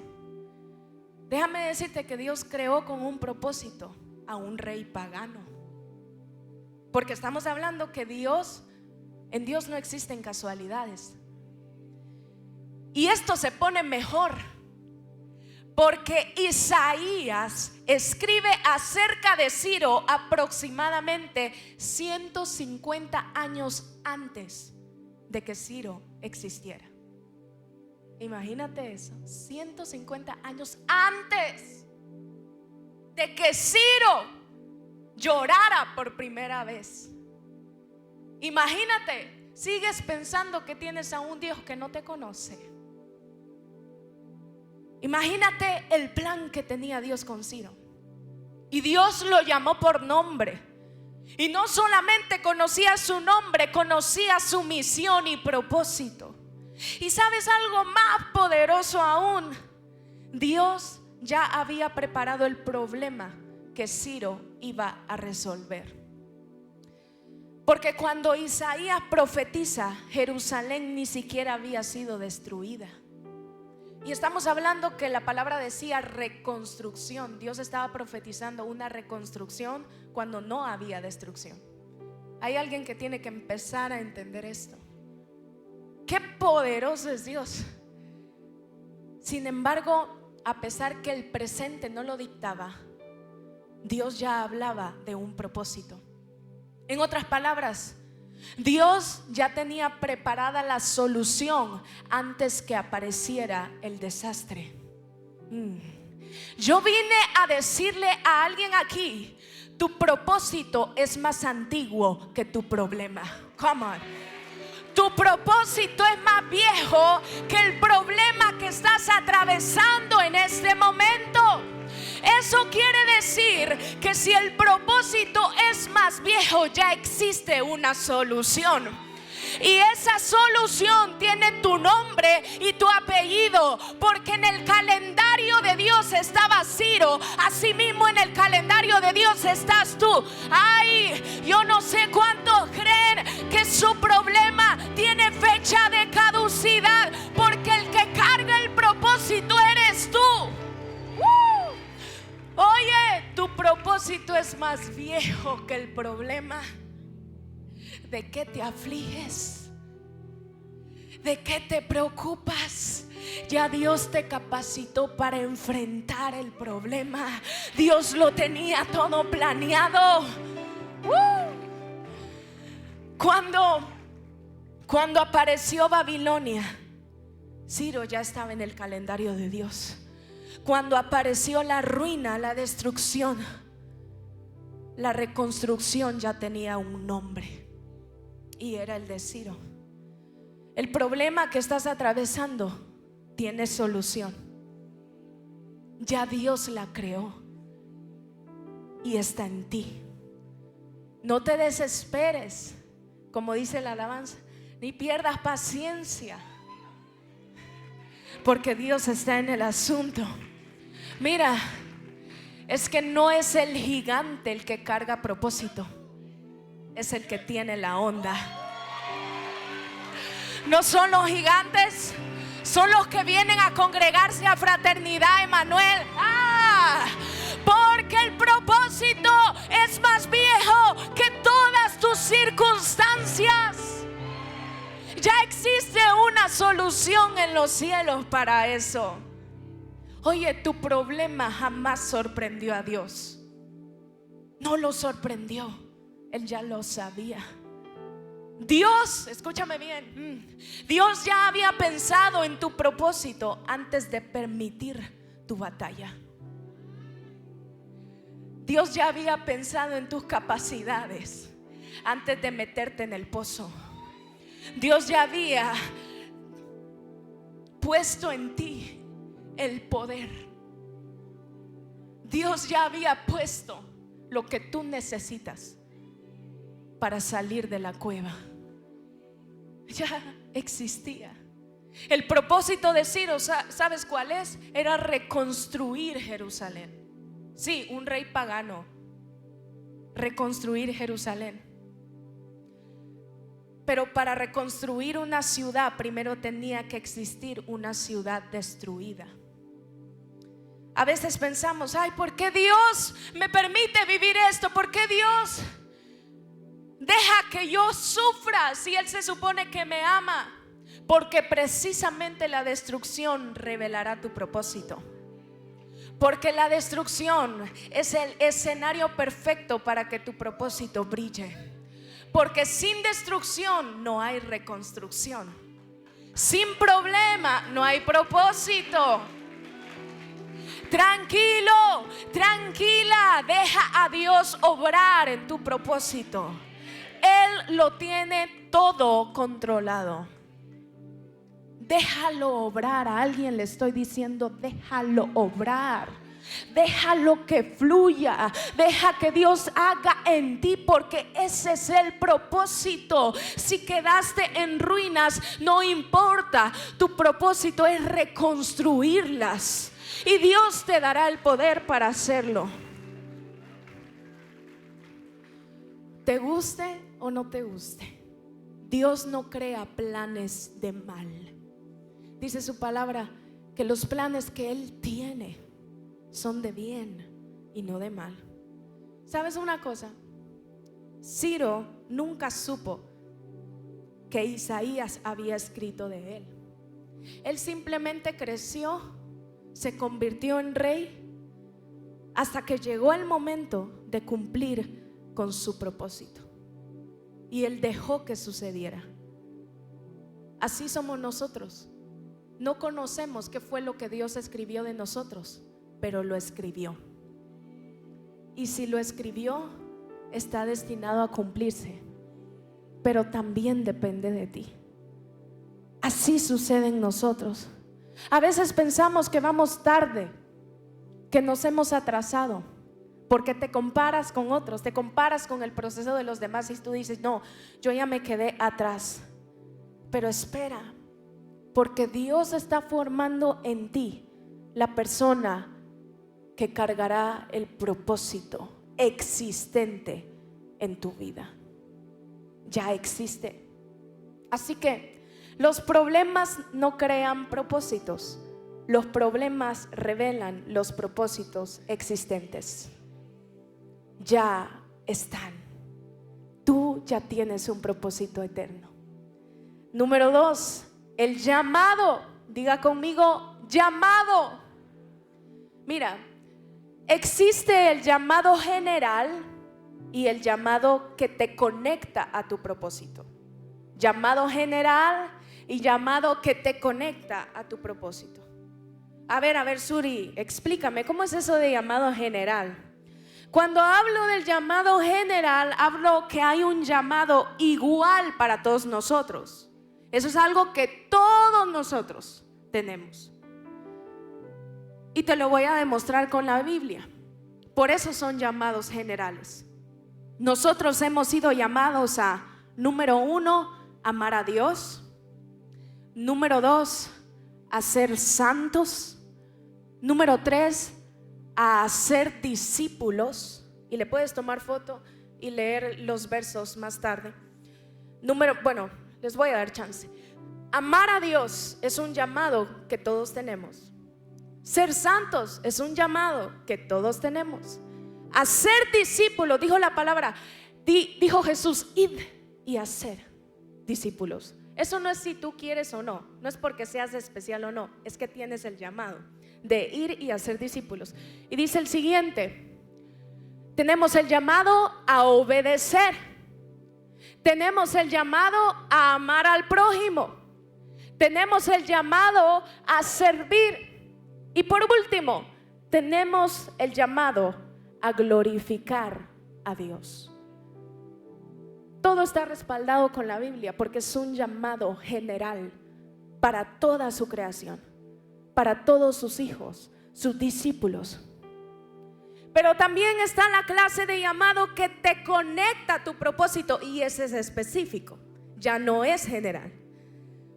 C: Déjame decirte que Dios creó con un propósito a un rey pagano. Porque estamos hablando que en Dios no existen casualidades. Y esto se pone mejor, porque Isaías escribe acerca de Ciro aproximadamente 150 años antes de que Ciro existiera. Imagínate eso, 150 años antes de que Ciro llorara por primera vez. Imagínate, sigues pensando que tienes a un Dios que no te conoce. Imagínate el plan que tenía Dios con Ciro. Y Dios lo llamó por nombre. Y no solamente conocía su nombre, conocía su misión y propósito. Y sabes algo más poderoso aún, Dios ya había preparado el problema que Ciro iba a resolver. Porque cuando Isaías profetiza, Jerusalén ni siquiera había sido destruida. Y estamos hablando que la palabra decía reconstrucción. Dios estaba profetizando una reconstrucción cuando no había destrucción. Hay alguien que tiene que empezar a entender esto. Qué poderoso es Dios. Sin embargo, a pesar que el presente no lo dictaba, Dios ya hablaba de un propósito. En otras palabras, Dios ya tenía preparada la solución antes que apareciera el desastre. Yo vine a decirle a alguien aquí: tu propósito es más antiguo que tu problema. Come on. Tu propósito es más viejo que el problema que estás atravesando en este momento. Eso quiere decir que si el propósito es más viejo, ya existe una solución. Y esa solución tiene tu nombre y tu apellido, porque en el calendario de Dios estaba Ciro, asimismo en el calendario de Dios estás tú. Ay, yo no sé cuántos creen que su problema tiene fecha de caducidad, porque el que carga el propósito eres tú. Oye, tu propósito es más viejo que el problema. ¿De qué te afliges? ¿De qué te preocupas? Ya Dios te capacitó para enfrentar el problema. Dios lo tenía todo planeado. Cuando apareció Babilonia, Ciro ya estaba en el calendario de Dios. Cuando apareció la ruina, la destrucción, la reconstrucción ya tenía un nombre, y era el de Ciro. El problema que estás atravesando tiene solución. Ya Dios la creó y está en ti. No te desesperes, como dice la alabanza, ni pierdas paciencia, porque Dios está en el asunto. Mira, es que no es el gigante el que carga propósito, es el que tiene la onda. No son los gigantes, son los que vienen a congregarse a Fraternidad Emanuel. Porque el propósito es más viejo que todas tus circunstancias. Ya existe una solución en los cielos para eso. Oye, tu problema jamás sorprendió a Dios. No lo sorprendió, Él ya lo sabía. Dios, escúchame bien, Dios ya había pensado en tu propósito antes de permitir tu batalla. Dios ya había pensado en tus capacidades antes de meterte en el pozo. Dios ya había puesto en ti el poder. Dios ya había puesto lo que tú necesitas para salir de la cueva. Ya existía. El propósito de Ciro, ¿sabes cuál es? Era reconstruir Jerusalén. Sí, un rey pagano. Reconstruir Jerusalén. Pero para reconstruir una ciudad, primero tenía que existir una ciudad destruida. A veces pensamos: ay, ¿por qué Dios me permite vivir esto? ¿Por qué Dios deja que yo sufra si Él se supone que me ama? Porque precisamente la destrucción revelará tu propósito. Porque la destrucción es el escenario perfecto para que tu propósito brille. Porque sin destrucción no hay reconstrucción. Sin problema no hay propósito. Tranquilo, tranquila, deja a Dios obrar en tu propósito. Él lo tiene todo controlado. Déjalo obrar. A alguien le estoy diciendo: déjalo obrar. Déjalo que fluya. Deja que Dios haga en ti, porque ese es el propósito. Si quedaste en ruinas, no importa. Tu propósito es reconstruirlas, y Dios te dará el poder para hacerlo. Te guste o no te guste, Dios no crea planes de mal. Dice su palabra que los planes que Él tiene son de bien y no de mal. ¿Sabes una cosa? Ciro nunca supo que Isaías había escrito de él. Él simplemente creció, se convirtió en rey, hasta que llegó el momento de cumplir con su propósito. Y él dejó que sucediera. Así somos nosotros. No conocemos qué fue lo que Dios escribió de nosotros, pero lo escribió. Y si lo escribió, está destinado a cumplirse, pero también depende de ti. Así sucede en nosotros. A veces pensamos que vamos tarde, que nos hemos atrasado, porque te comparas con otros, te comparas con el proceso de los demás y tú dices, no, yo ya me quedé atrás. Pero espera, porque Dios está formando en ti la persona que cargará el propósito existente en tu vida. Ya existe. Así que los problemas no crean propósitos, los problemas revelan los propósitos existentes. Ya están. Tú ya tienes un propósito eterno. Número 2, el llamado. Diga conmigo, llamado. Mira, existe el llamado general y el llamado que te conecta a tu propósito. Llamado general y llamado que te conecta a tu propósito. A ver, Suri, explícame, ¿cómo es eso de llamado general? Cuando hablo del llamado general, hablo que hay un llamado igual para todos nosotros. Eso es algo que todos nosotros tenemos. Y te lo voy a demostrar con la Biblia. Por eso son llamados generales. Nosotros hemos sido llamados a, número 1, amar a Dios. Número 2, a ser santos. Número 3, a ser discípulos. Y le puedes tomar foto y leer los versos más tarde. Les voy a dar chance. Amar a Dios es un llamado que todos tenemos. Ser santos es un llamado que todos tenemos. A ser discípulos, dijo la palabra, dijo Jesús, id y hacer discípulos. Eso no es si tú quieres o no, no es porque seas especial o no, es que tienes el llamado de ir y hacer discípulos. Y dice el siguiente: tenemos el llamado a obedecer, tenemos el llamado a amar al prójimo, tenemos el llamado a servir. Y por último, tenemos el llamado a glorificar a Dios. Todo está respaldado con la Biblia porque es un llamado general para toda su creación, para todos sus hijos, sus discípulos. Pero también está la clase de llamado que te conecta a tu propósito, y ese es específico, ya no es general.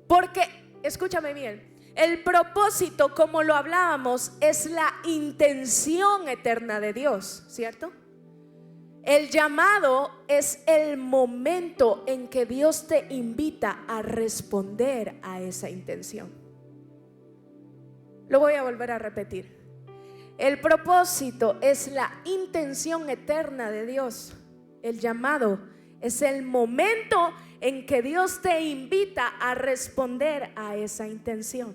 C: Porque, escúchame bien, el propósito, como lo hablábamos, es la intención eterna de Dios, ¿cierto? El llamado es el momento en que Dios te invita a responder a esa intención. Lo voy a volver a repetir. El propósito es la intención eterna de Dios. El llamado es el momento en que Dios te invita a responder a esa intención.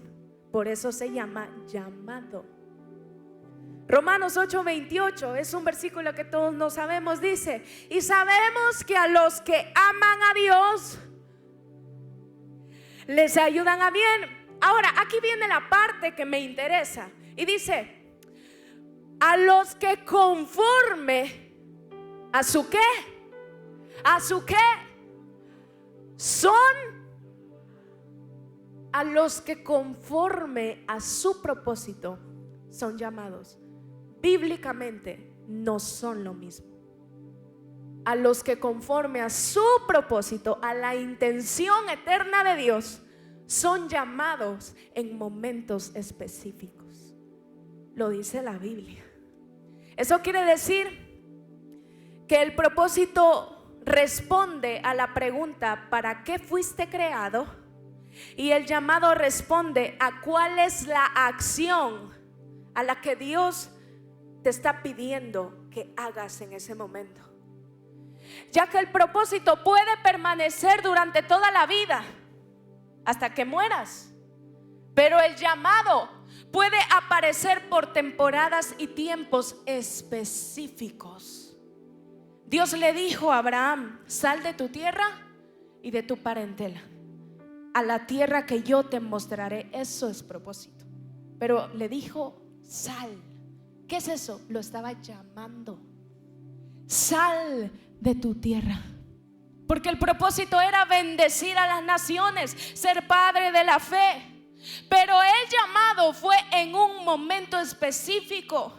C: Por eso se llama llamado. Romanos 8:28 es un versículo que todos nos sabemos. Dice: y sabemos que a los que aman a Dios les ayudan a bien. Ahora, aquí viene la parte que me interesa. Y dice: a los que conforme a su qué, a su qué son, a los que conforme a su propósito son llamados. Bíblicamente no son lo mismo. A los que conforme a su propósito, a la intención eterna de Dios, son llamados en momentos específicos. Lo dice la Biblia. Eso quiere decir que el propósito responde a la pregunta: ¿para qué fuiste creado? Y el llamado responde a cuál es la acción a la que Dios te está pidiendo que hagas en ese momento. Ya que el propósito puede permanecer durante toda la vida, hasta que mueras, pero el llamado puede aparecer por temporadas y tiempos específicos. Dios le dijo a Abraham: sal de tu tierra y de tu parentela a la tierra que yo te mostraré. Eso es propósito. Pero le dijo: sal. ¿Qué es eso? Lo estaba llamando. Sal de tu tierra. Porque el propósito era bendecir a las naciones, ser padre de la fe. Pero el llamado fue en un momento específico,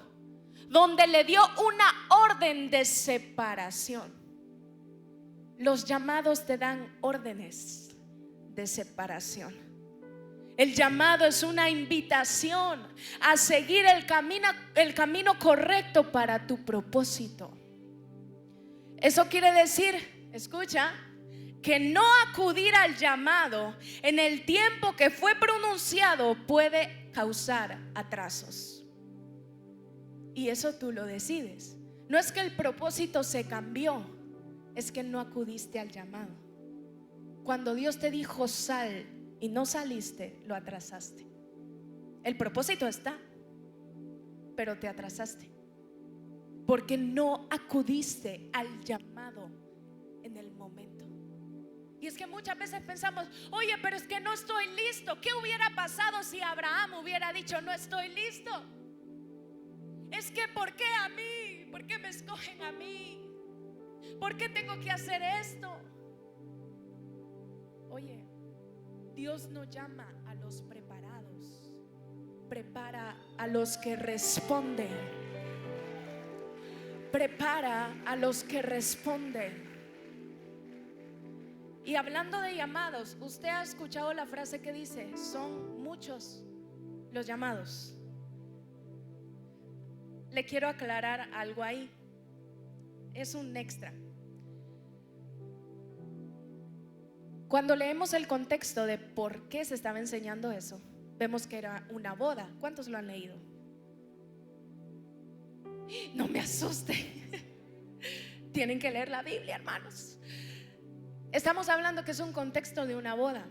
C: donde le dio una orden de separación. Los llamados te dan órdenes de separación. El llamado es una invitación a seguir el camino correcto para tu propósito. Eso quiere decir, escucha, que no acudir al llamado en el tiempo que fue pronunciado puede causar atrasos. Y eso tú lo decides. No es que el propósito se cambió, es que no acudiste al llamado. Cuando Dios te dijo sal y no saliste, lo atrasaste. El propósito está, pero te atrasaste porque no acudiste al llamado en el momento. Y es que muchas veces pensamos: oye, pero es que no estoy listo. ¿Qué hubiera pasado si Abraham hubiera dicho: no estoy listo? Es que ¿por qué a mí? ¿Por qué me escogen a mí? ¿Por qué tengo que hacer esto? Oye, Dios no llama a los preparados, prepara a los que responden. Prepara a los que responden. Y hablando de llamados, usted ha escuchado la frase que dice: son muchos los llamados. Le quiero aclarar algo ahí. Es un extra. Cuando leemos el contexto de por qué se estaba enseñando eso, vemos que era una boda. ¿Cuántos lo han leído? No me asuste. Tienen que leer la Biblia, hermanos. Estamos hablando que es un contexto de una boda.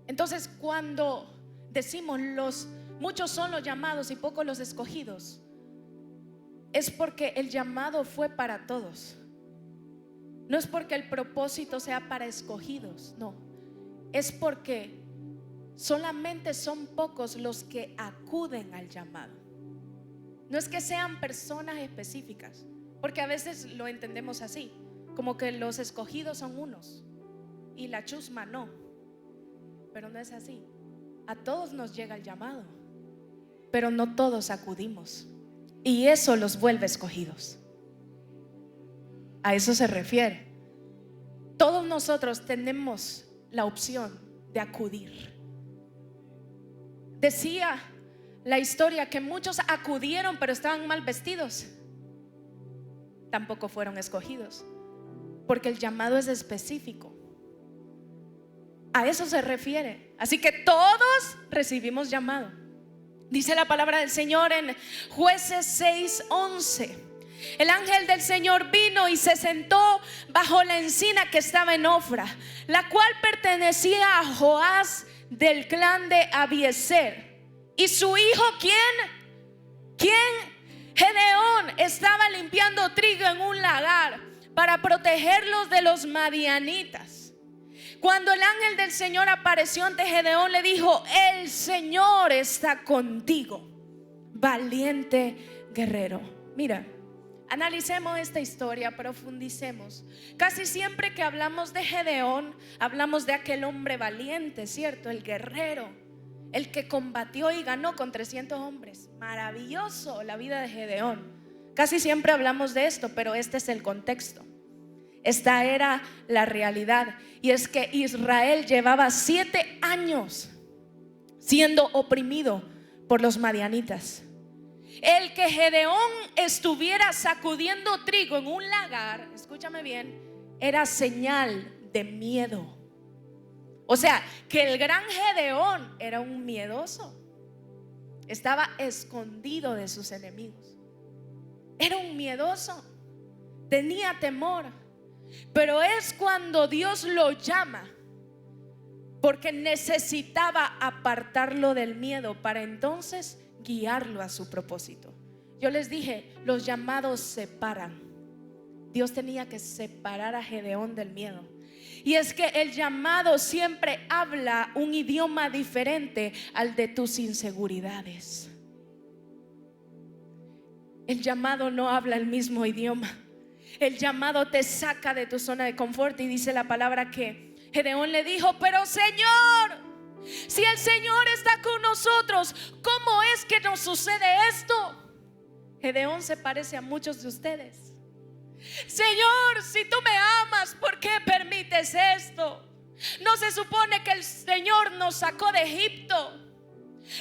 C: Entonces, cuando decimos muchos son los llamados y pocos los escogidos, es porque el llamado fue para todos. No es porque el propósito sea para escogidos, no. Es porque solamente son pocos los que acuden al llamado. No es que sean personas específicas, porque a veces lo entendemos así, como que los escogidos son unos y la chusma no. Pero no es así. A todos nos llega el llamado, pero no todos acudimos, y eso los vuelve escogidos. A eso se refiere. Todos nosotros tenemos la opción de acudir. Decía la historia que muchos acudieron, pero estaban mal vestidos. Tampoco fueron escogidos, porque el llamado es específico. A eso se refiere. Así que todos recibimos llamado. Dice la palabra del Señor en Jueces 6:11: el ángel del Señor vino y se sentó bajo la encina que estaba en Ofra, la cual pertenecía a Joás del clan de Abiezer. Y su hijo, ¿quién? Gedeón, estaba limpiando trigo en un lagar para protegerlos de los madianitas. Cuando el ángel del Señor apareció ante Gedeón, le dijo: el Señor está contigo, valiente guerrero. Mira, analicemos esta historia, profundicemos. Casi siempre que hablamos de Gedeón, hablamos de aquel hombre valiente, ¿cierto? El guerrero, el que combatió y ganó con 300 hombres. Maravilloso la vida de Gedeón. Casi siempre hablamos de esto, pero este es el contexto. Esta era la realidad. Y es que Israel llevaba 7 años siendo oprimido por los madianitas. El que Gedeón estuviera sacudiendo trigo en un lagar, escúchame bien, era señal de miedo. O sea, que el gran Gedeón era un miedoso. Estaba escondido de sus enemigos. Era un miedoso. Tenía temor. Pero es cuando Dios lo llama, porque necesitaba apartarlo del miedo para entonces guiarlo a su propósito. Yo les dije, los llamados separan. Dios tenía que separar a Gedeón del miedo. Y es que el llamado siempre habla un idioma diferente al de tus inseguridades. El llamado no habla el mismo idioma. El llamado te saca de tu zona de confort. Y dice la palabra que Gedeón le dijo: pero Señor, si el Señor está con nosotros, ¿cómo es que nos sucede esto? Gedeón se parece a muchos de ustedes. Señor, si tú me amas, ¿por qué permites esto? ¿No se supone que el Señor nos sacó de Egipto?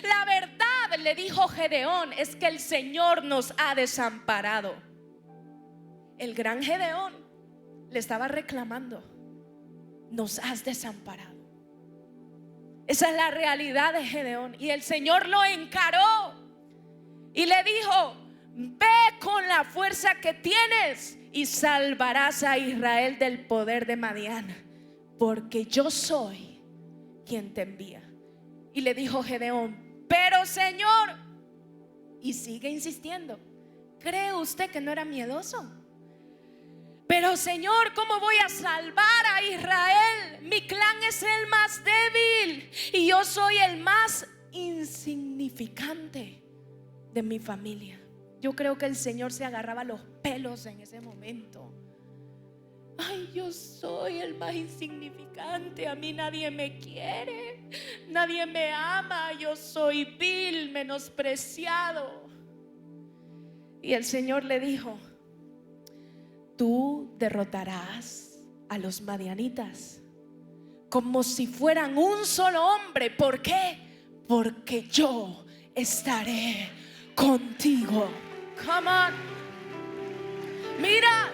C: La verdad, le dijo Gedeón, es que el Señor nos ha desamparado. El gran Gedeón le estaba reclamando: nos has desamparado. Esa es la realidad de Gedeón. Y el Señor lo encaró y le dijo: ve con la fuerza que tienes y salvarás a Israel del poder de Madián, porque yo soy quien te envía. Y le dijo Gedeón: pero Señor, y sigue insistiendo, ¿cree usted que no era miedoso? Pero Señor, ¿cómo voy a salvar a Israel? Mi clan es el más débil y yo soy el más insignificante de mi familia. Yo creo que el Señor se agarraba los pelos en ese momento. Ay, yo soy el más insignificante, a mí nadie me quiere, nadie me ama, yo soy vil, menospreciado. Y el Señor le dijo: tú derrotarás a los madianitas como si fueran un solo hombre. ¿Por qué? Porque yo estaré contigo. Come on. Mira,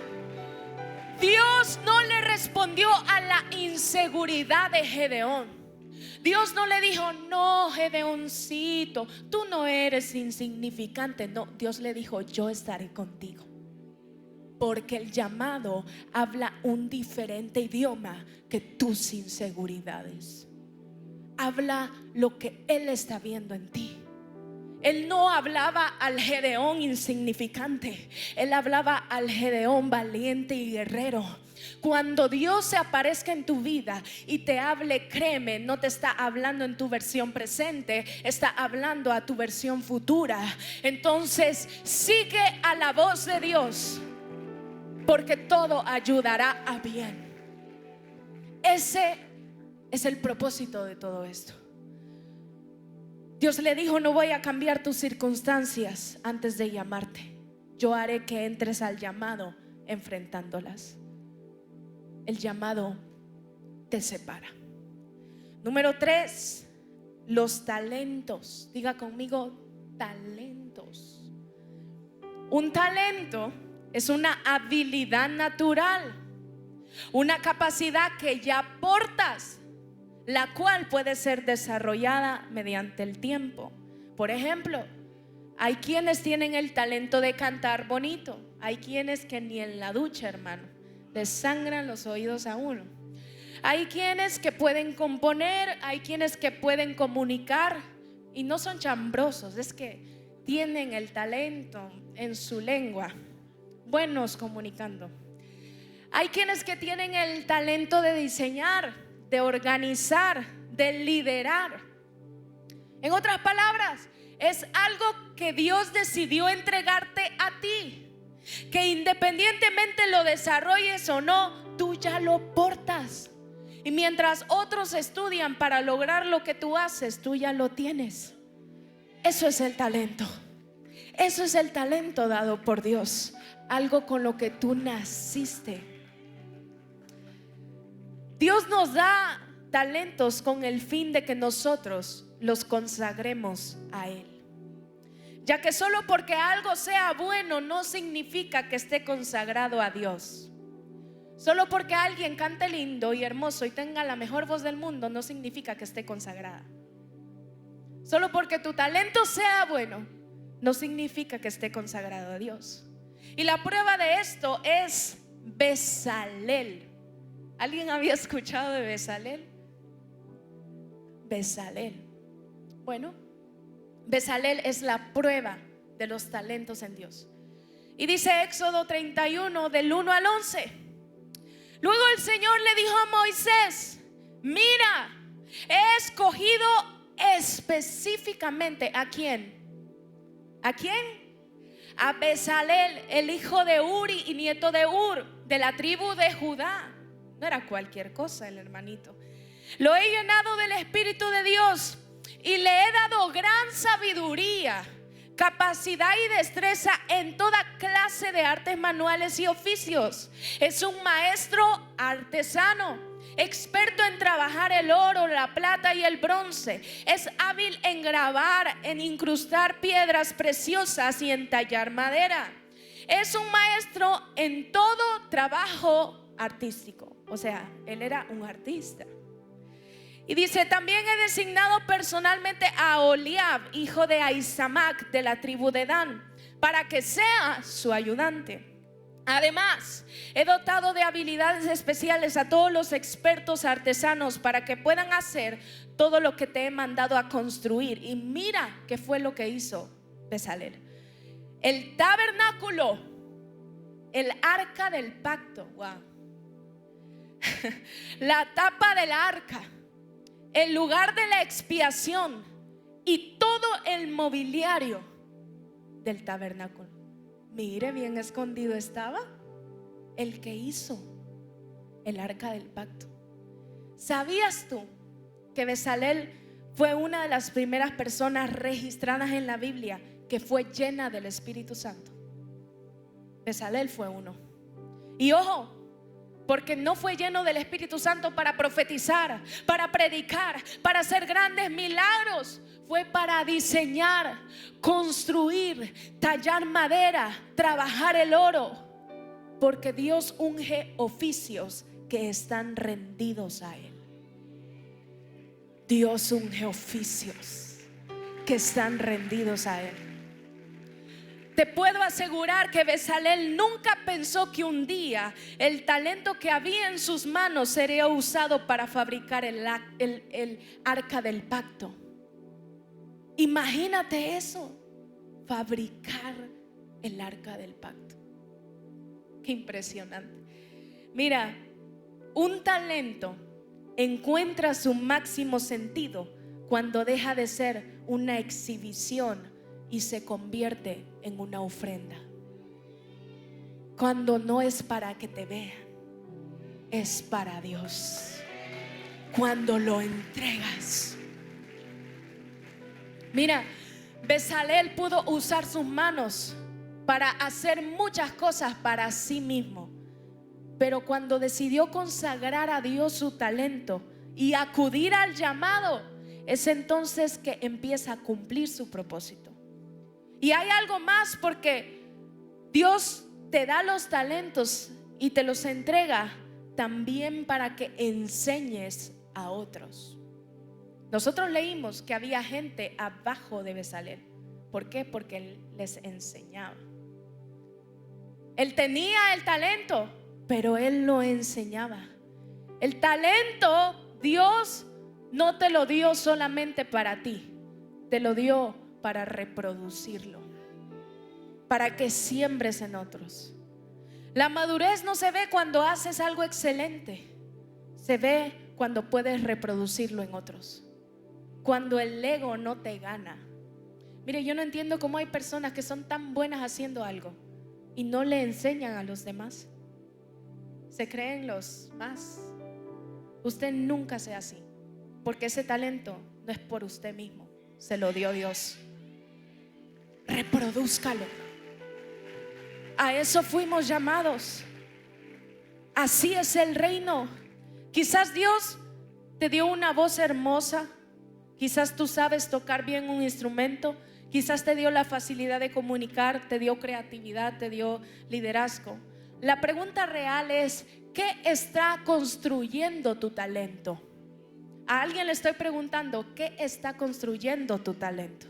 C: Dios no le respondió a la inseguridad de Gedeón. Dios no le dijo: no, Gedeoncito, tú no eres insignificante. No, Dios le dijo: yo estaré contigo. Porque el llamado habla un diferente idioma que tus inseguridades. Habla lo que Él está viendo en ti. Él no hablaba al Gedeón insignificante, Él hablaba al Gedeón valiente y guerrero. Cuando Dios se aparezca en tu vida y te hable, créeme, no te está hablando en tu versión presente, está hablando a tu versión futura. Entonces sigue a la voz de Dios, porque todo ayudará a bien. Ese es el propósito de todo esto. Dios le dijo: no voy a cambiar tus circunstancias antes de llamarte. Yo haré que entres al llamado enfrentándolas. El llamado te separa. Número 3, los talentos. Diga conmigo: talentos. Un talento es una habilidad natural, una capacidad que ya portas, la cual puede ser desarrollada mediante el tiempo. Por ejemplo, hay quienes tienen el talento de cantar bonito. Hay quienes que ni en la ducha, hermano, les sangran los oídos a uno. Hay quienes que pueden componer, hay quienes que pueden comunicar y no son chambrosos, es que tienen el talento en su lengua, buenos comunicando. Hay quienes que tienen el talento de diseñar, de organizar, de liderar. En otras palabras, es algo que Dios decidió entregarte a ti, que independientemente lo desarrolles o no, tú ya lo portas. Y mientras otros estudian para lograr lo que tú haces, tú ya lo tienes. Eso es el talento. Eso es el talento dado por Dios, algo con lo que tú naciste. Dios nos da talentos con el fin de que nosotros los consagremos a Él, ya que solo porque algo sea bueno no significa que esté consagrado a Dios. Solo porque alguien cante lindo y hermoso y tenga la mejor voz del mundo no significa que esté consagrada. Solo porque tu talento sea bueno no significa que esté consagrado a Dios. Y la prueba de esto es Bezalel. ¿Alguien había escuchado de Bezalel? Bezalel. Bueno, Bezalel es la prueba de los talentos en Dios. Y dice Éxodo 31 del 1 al 11. Luego el Señor le dijo a Moisés: mira, he escogido específicamente ¿a quién? ¿A quién? A Bezalel, el hijo de Uri y nieto de Ur, de la tribu de Judá. No era cualquier cosa el hermanito. Lo he llenado del Espíritu de Dios y le he dado gran sabiduría, capacidad y destreza en toda clase de artes manuales y oficios. Es un maestro artesano, experto en trabajar el oro, la plata y el bronce. Es hábil en grabar, en incrustar piedras preciosas y en tallar madera. Es un maestro en todo trabajo artístico. O sea, él era un artista. Y dice: también he designado personalmente a Oliab, hijo de Ahisamac, de la tribu de Dan, para que sea su ayudante. Además, he dotado de habilidades especiales a todos los expertos artesanos para que puedan hacer todo lo que te he mandado a construir. Y mira qué fue lo que hizo Bezalel: el tabernáculo, el arca del pacto, wow, la tapa del arca, el lugar de la expiación y todo el mobiliario del tabernáculo. Mire, bien escondido estaba el que hizo el arca del pacto. ¿Sabías tú que Bezalel fue una de las primeras personas registradas en la Biblia que fue llena del Espíritu Santo? Bezalel fue uno. Y ojo, porque no fue lleno del Espíritu Santo para profetizar, para predicar, para hacer grandes milagros. Fue para diseñar, construir, tallar madera, trabajar el oro. Porque Dios unge oficios que están rendidos a Él. Dios unge oficios que están rendidos a Él. Te puedo asegurar que Bezalel nunca pensó que un día el talento que había en sus manos sería usado para fabricar el arca del pacto. Imagínate eso, fabricar el arca del pacto. Qué impresionante. Mira, un talento encuentra su máximo sentido cuando deja de ser una exhibición y se convierte en una ofrenda. Cuando no es para que te vean, es para Dios. Cuando lo entregas. Mira, Bezalel pudo usar sus manos para hacer muchas cosas para sí mismo, pero cuando decidió consagrar a Dios su talento y acudir al llamado, es entonces que empieza a cumplir su propósito. Y hay algo más, porque Dios te da los talentos y te los entrega también para que enseñes a otros. Nosotros leímos que había gente abajo de Bezalel. ¿Por qué? Porque él les enseñaba. Él tenía el talento, pero él lo enseñaba. El talento Dios no te lo dio solamente para ti, te lo dio para reproducirlo, para que siembres en otros. La madurez no se ve cuando haces algo excelente, se ve cuando puedes reproducirlo en otros, cuando el ego no te gana. Mire, yo no entiendo cómo hay personas que son tan buenas haciendo algo y no le enseñan a los demás. Se creen los más. Usted nunca sea así, porque ese talento no es por usted mismo, se lo dio Dios. Reprodúzcalo. A eso fuimos llamados. Así es el reino. Quizás Dios te dio una voz hermosa, quizás tú sabes tocar bien un instrumento, quizás te dio la facilidad de comunicar, te dio creatividad, te dio liderazgo. La pregunta real es: ¿qué está construyendo tu talento? A alguien le estoy preguntando, ¿qué está construyendo tu talento?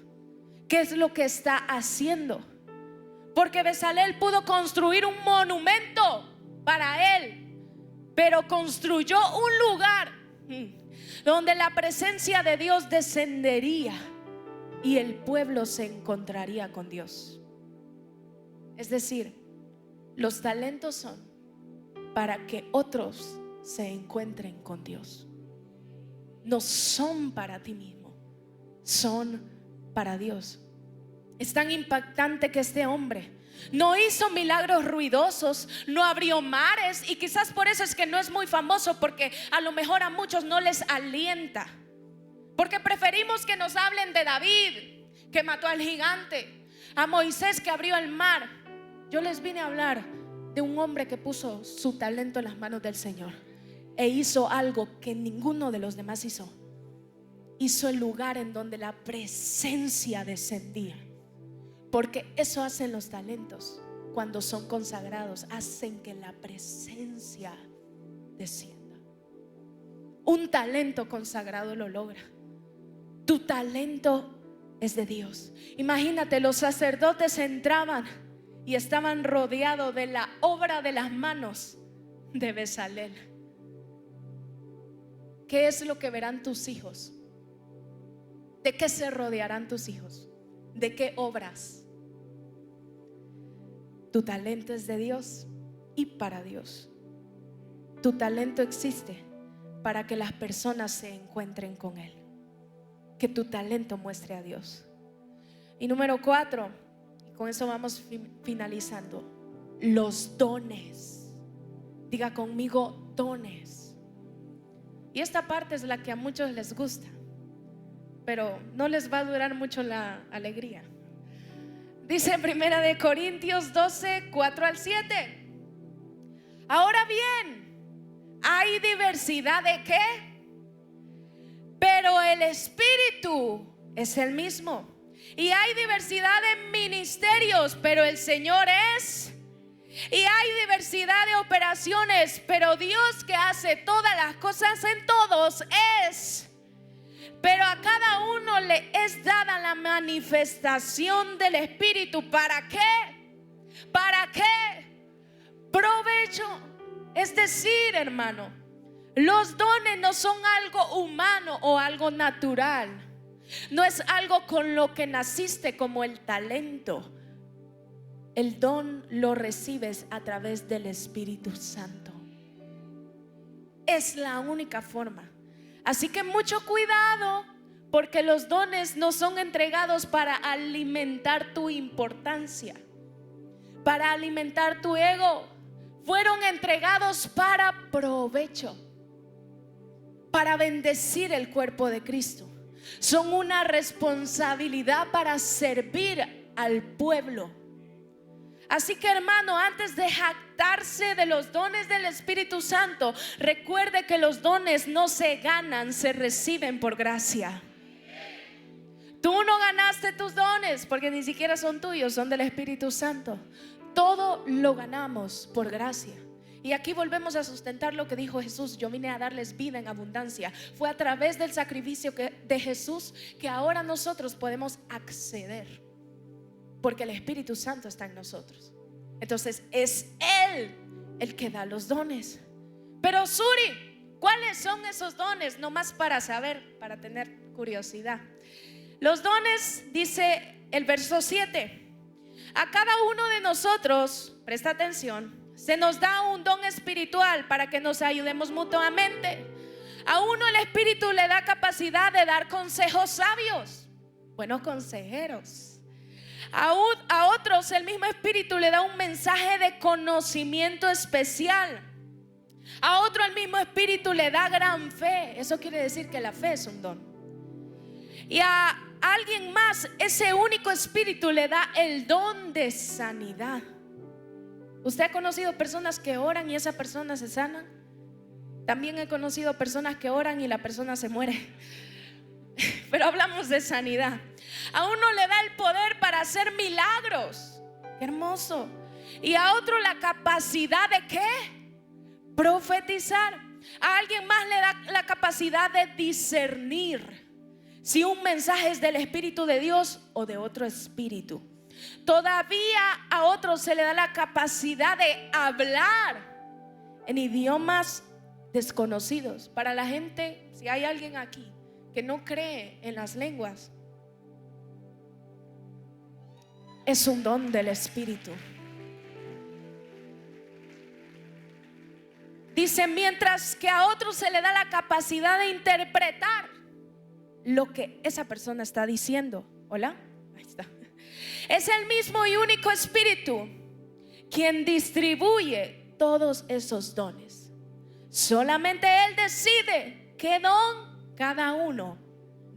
C: ¿Qué es lo que está haciendo? Porque Bezalel pudo construir un monumento para él, pero construyó un lugar donde la presencia de Dios descendería y el pueblo se encontraría con Dios. Es decir, los talentos son para que otros se encuentren con Dios. No son para ti mismo, son para Dios. Es tan impactante que este hombre no hizo milagros ruidosos, no abrió mares, y quizás por eso es que no es muy famoso, porque a lo mejor a muchos no les alienta, porque preferimos que nos hablen de David, que mató al gigante, a Moisés, que abrió el mar. Yo les vine a hablar de un hombre que puso su talento en las manos del Señor e hizo algo que ninguno de los demás hizo. Hizo el lugar en donde la presencia descendía. Porque eso hacen los talentos cuando son consagrados, hacen que la presencia descienda. Un talento consagrado lo logra. Tu talento es de Dios. Imagínate, los sacerdotes entraban y estaban rodeados de la obra de las manos de Bezalel. ¿Qué es lo que verán tus hijos? ¿De qué se rodearán tus hijos? ¿De qué obras? Tu talento es de Dios y para Dios. Tu talento existe para que las personas se encuentren con Él. Que tu talento muestre a Dios. Y número 4, y con eso vamos finalizando, los dones. Diga conmigo, dones. Y esta parte es la que a muchos les gusta, pero no les va a durar mucho la alegría. Dice en 1 Corintios 12, 4 al 7. Ahora bien, hay diversidad de ¿qué? Pero el Espíritu es el mismo. Y hay diversidad de ministerios, pero el Señor es. Y hay diversidad de operaciones, pero Dios, que hace todas las cosas en todos, es. Pero a cada uno le es dada la manifestación del Espíritu. ¿Para qué? ¿Para qué? Provecho. Es decir, hermano, los dones no son algo humano o algo natural. No es algo con lo que naciste, como el talento. El don lo recibes a través del Espíritu Santo. Es la única forma. Así que mucho cuidado, porque los dones no son entregados para alimentar tu importancia, para alimentar tu ego. Fueron entregados para provecho, para bendecir el cuerpo de Cristo. Son una responsabilidad para servir al pueblo. Así que, hermano, antes de jactarse de los dones del Espíritu Santo, recuerde que los dones no se ganan, se reciben por gracia. Tú no ganaste tus dones porque ni siquiera son tuyos, son del Espíritu Santo. Todo lo ganamos por gracia. Y aquí volvemos a sustentar lo que dijo Jesús: yo vine a darles vida en abundancia. Fue a través del sacrificio de Jesús que ahora nosotros podemos acceder, porque el Espíritu Santo está en nosotros. Entonces es Él el que da los dones. Pero Suri, ¿cuáles son esos dones? Nomás para saber, para tener curiosidad. Los dones, dice el verso 7. A cada uno de nosotros, presta atención, se nos da un don espiritual para que nos ayudemos mutuamente. A uno el Espíritu le da capacidad de dar consejos sabios, buenos consejeros. A otros el mismo Espíritu le da un mensaje de conocimiento especial. A otro el mismo Espíritu le da gran fe. Eso quiere decir que la fe es un don. Y a alguien más ese único Espíritu le da el don de sanidad. ¿Usted ha conocido personas que oran y esa persona se sana? También he conocido personas que oran y la persona se muere. Pero hablamos de sanidad. A uno le da el poder para hacer milagros. Qué hermoso. Y a otro la capacidad de ¿qué? Profetizar. A alguien más le da la capacidad de discernir si un mensaje es del Espíritu de Dios o de otro espíritu. Todavía a otros se le da la capacidad de hablar en idiomas desconocidos. Para la gente, si hay alguien aquí que no cree en las lenguas, es un don del Espíritu. Dice, mientras que a otros se le da la capacidad de interpretar lo que esa persona está diciendo. Hola, ahí está. Es el mismo y único Espíritu quien distribuye todos esos dones. Solamente Él decide qué don cada uno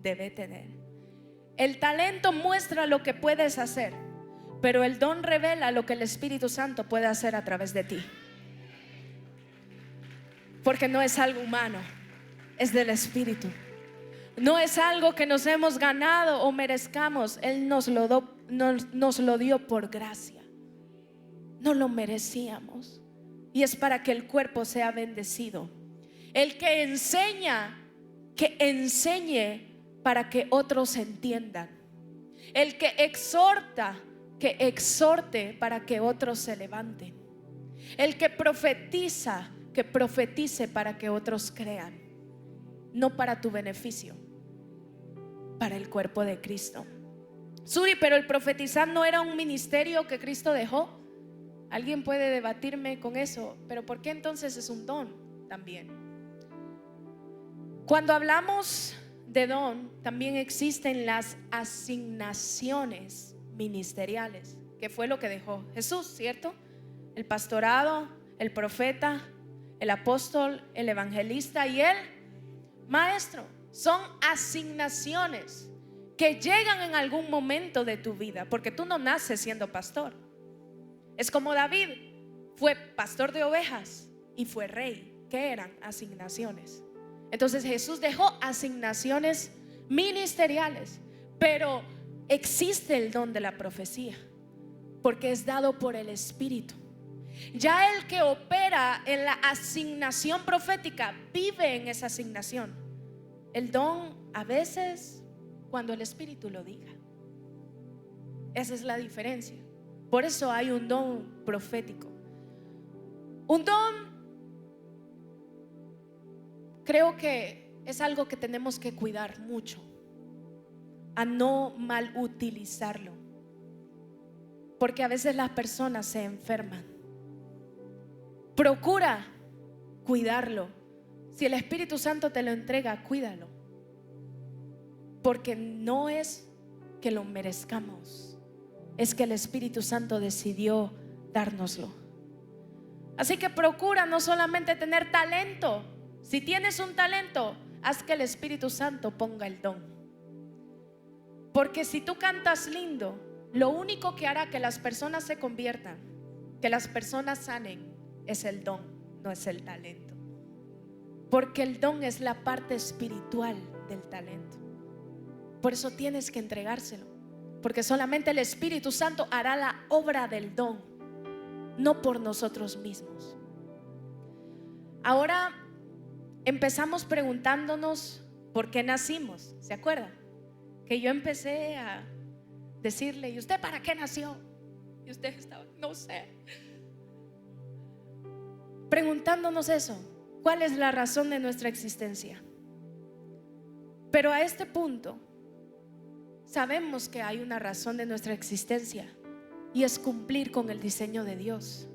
C: debe tener. El talento muestra lo que puedes hacer, pero el don revela lo que el Espíritu Santo puede hacer a través de ti. Porque no es algo humano, es del Espíritu. No es algo que nos hemos ganado o merezcamos. Él nos lo dio por gracia. No lo merecíamos. Y es para que el cuerpo sea bendecido. El que enseña, que enseñe para que otros entiendan. El que exhorta, que exhorte para que otros se levanten. El que profetiza, que profetice para que otros crean. No para tu beneficio, para el cuerpo de Cristo. Suri, pero el profetizar no era un ministerio que Cristo dejó. Alguien puede debatirme con eso, pero ¿por qué entonces es un don también? Cuando hablamos de don, también existen las asignaciones ministeriales, que fue lo que dejó Jesús, ¿cierto? El pastorado, el profeta, el apóstol, el evangelista y el maestro. Son asignaciones que llegan en algún momento de tu vida, porque tú no naces siendo pastor. Es como David, fue pastor de ovejas y fue rey. ¿Qué eran? Asignaciones. Entonces Jesús dejó asignaciones ministeriales, pero existe el don de la profecía, porque es dado por el Espíritu. Ya el que opera en la asignación profética vive en esa asignación. El don a veces cuando el Espíritu lo diga. Esa es la diferencia. Por eso hay un don profético. Un don, creo que es algo que tenemos que cuidar mucho, a no mal utilizarlo, porque a veces las personas se enferman. Procura cuidarlo. Si el Espíritu Santo te lo entrega, cuídalo, porque no es que lo merezcamos, es que el Espíritu Santo decidió dárnoslo. Así que procura no solamente tener talento. Si tienes un talento, haz que el Espíritu Santo ponga el don, porque si tú cantas lindo, lo único que hará que las personas se conviertan, que las personas sanen, es el don, no es el talento. Porque el don es la parte espiritual del talento. Por eso tienes que entregárselo, porque solamente el Espíritu Santo hará la obra del don, no por nosotros mismos. Ahora empezamos preguntándonos por qué nacimos. ¿Se acuerdan? Que yo empecé a decirle, ¿y usted para qué nació? Y usted estaba, no sé. Preguntándonos eso, ¿cuál es la razón de nuestra existencia? Pero a este punto sabemos que hay una razón de nuestra existencia, y es cumplir con el diseño de Dios.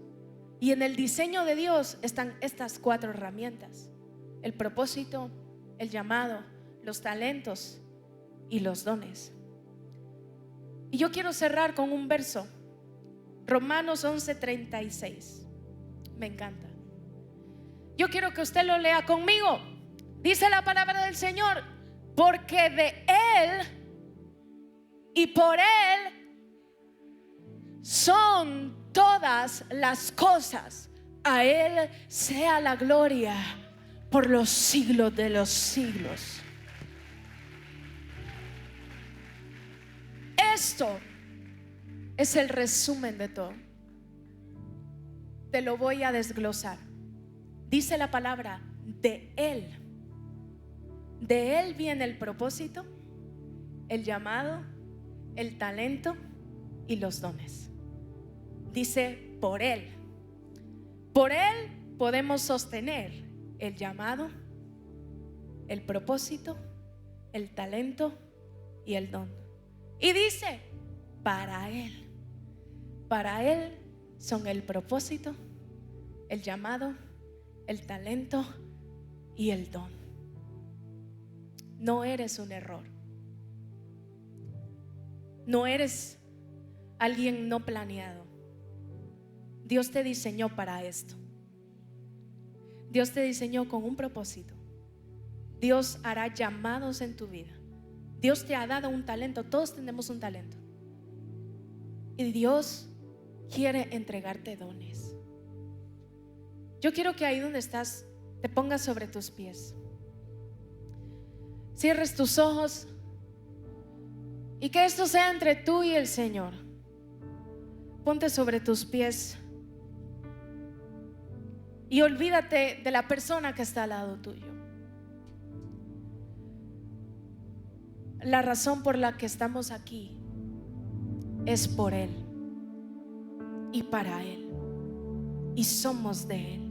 C: Y en el diseño de Dios están estas 4 herramientas: el propósito, el llamado, los talentos y los dones. Y yo quiero cerrar con un verso, Romanos 11:36. Me encanta. Yo quiero que usted lo lea conmigo. Dice la palabra del Señor: porque de Él y por Él son todas las cosas. A Él sea la gloria por los siglos de los siglos. Esto es el resumen de todo. Te lo voy a desglosar. Dice la palabra, de Él. De Él viene el propósito, el llamado, el talento y los dones. Dice, por Él. Por Él podemos sostener el llamado, el propósito, el talento y el don. Y dice, para Él. Para Él son el propósito, el llamado, el talento y el don. No eres un error. No eres alguien no planeado. Dios te diseñó para esto. Dios te diseñó con un propósito. Dios hará llamados en tu vida. Dios te ha dado un talento. Todos tenemos un talento. Y Dios quiere entregarte dones. Yo quiero que ahí donde estás te pongas sobre tus pies. Cierres tus ojos y que esto sea entre tú y el Señor. Ponte sobre tus pies y olvídate de la persona que está al lado tuyo. La razón por la que estamos aquí es por Él y para Él, y somos de Él.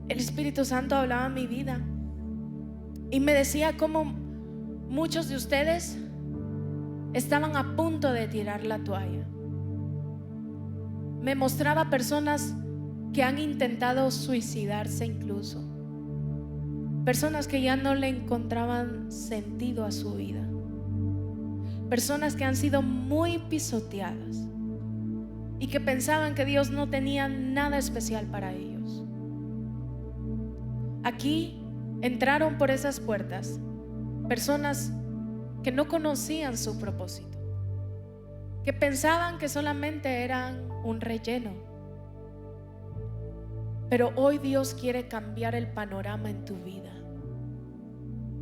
C: El Espíritu Santo hablaba en mi vida y me decía cómo muchos de ustedes estaban a punto de tirar la toalla. Me mostraba personas que han intentado suicidarse incluso. Personas que ya no le encontraban sentido a su vida. Personas que han sido muy pisoteadas y que pensaban que Dios no tenía nada especial para ellos. Aquí entraron por esas puertas personas que no conocían su propósito, que pensaban que solamente eran un relleno. Pero hoy Dios quiere cambiar el panorama en tu vida,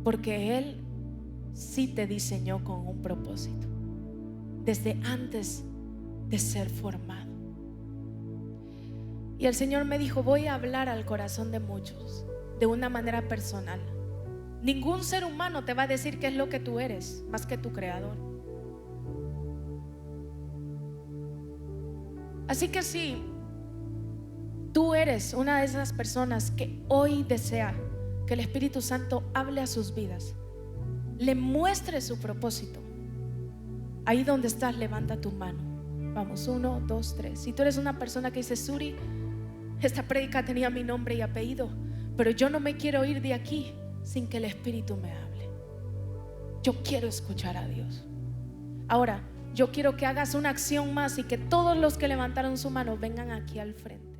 C: porque Él sí te diseñó con un propósito desde antes de ser formado. Y el Señor me dijo, voy a hablar al corazón de muchos de una manera personal. Ningún ser humano te va a decir qué es lo que tú eres, más que tu Creador. Así que si tú eres una de esas personas que hoy desea que el Espíritu Santo hable a sus vidas, le muestre su propósito, ahí donde estás, levanta tu mano. Vamos, 1, 2, 3. Si tú eres una persona que dice, Suri, esta prédica tenía mi nombre y apellido, pero yo no me quiero ir de aquí sin que el Espíritu me hable. Yo quiero escuchar a Dios. Ahora, yo quiero que hagas una acción más y que todos los que levantaron su mano vengan aquí al frente.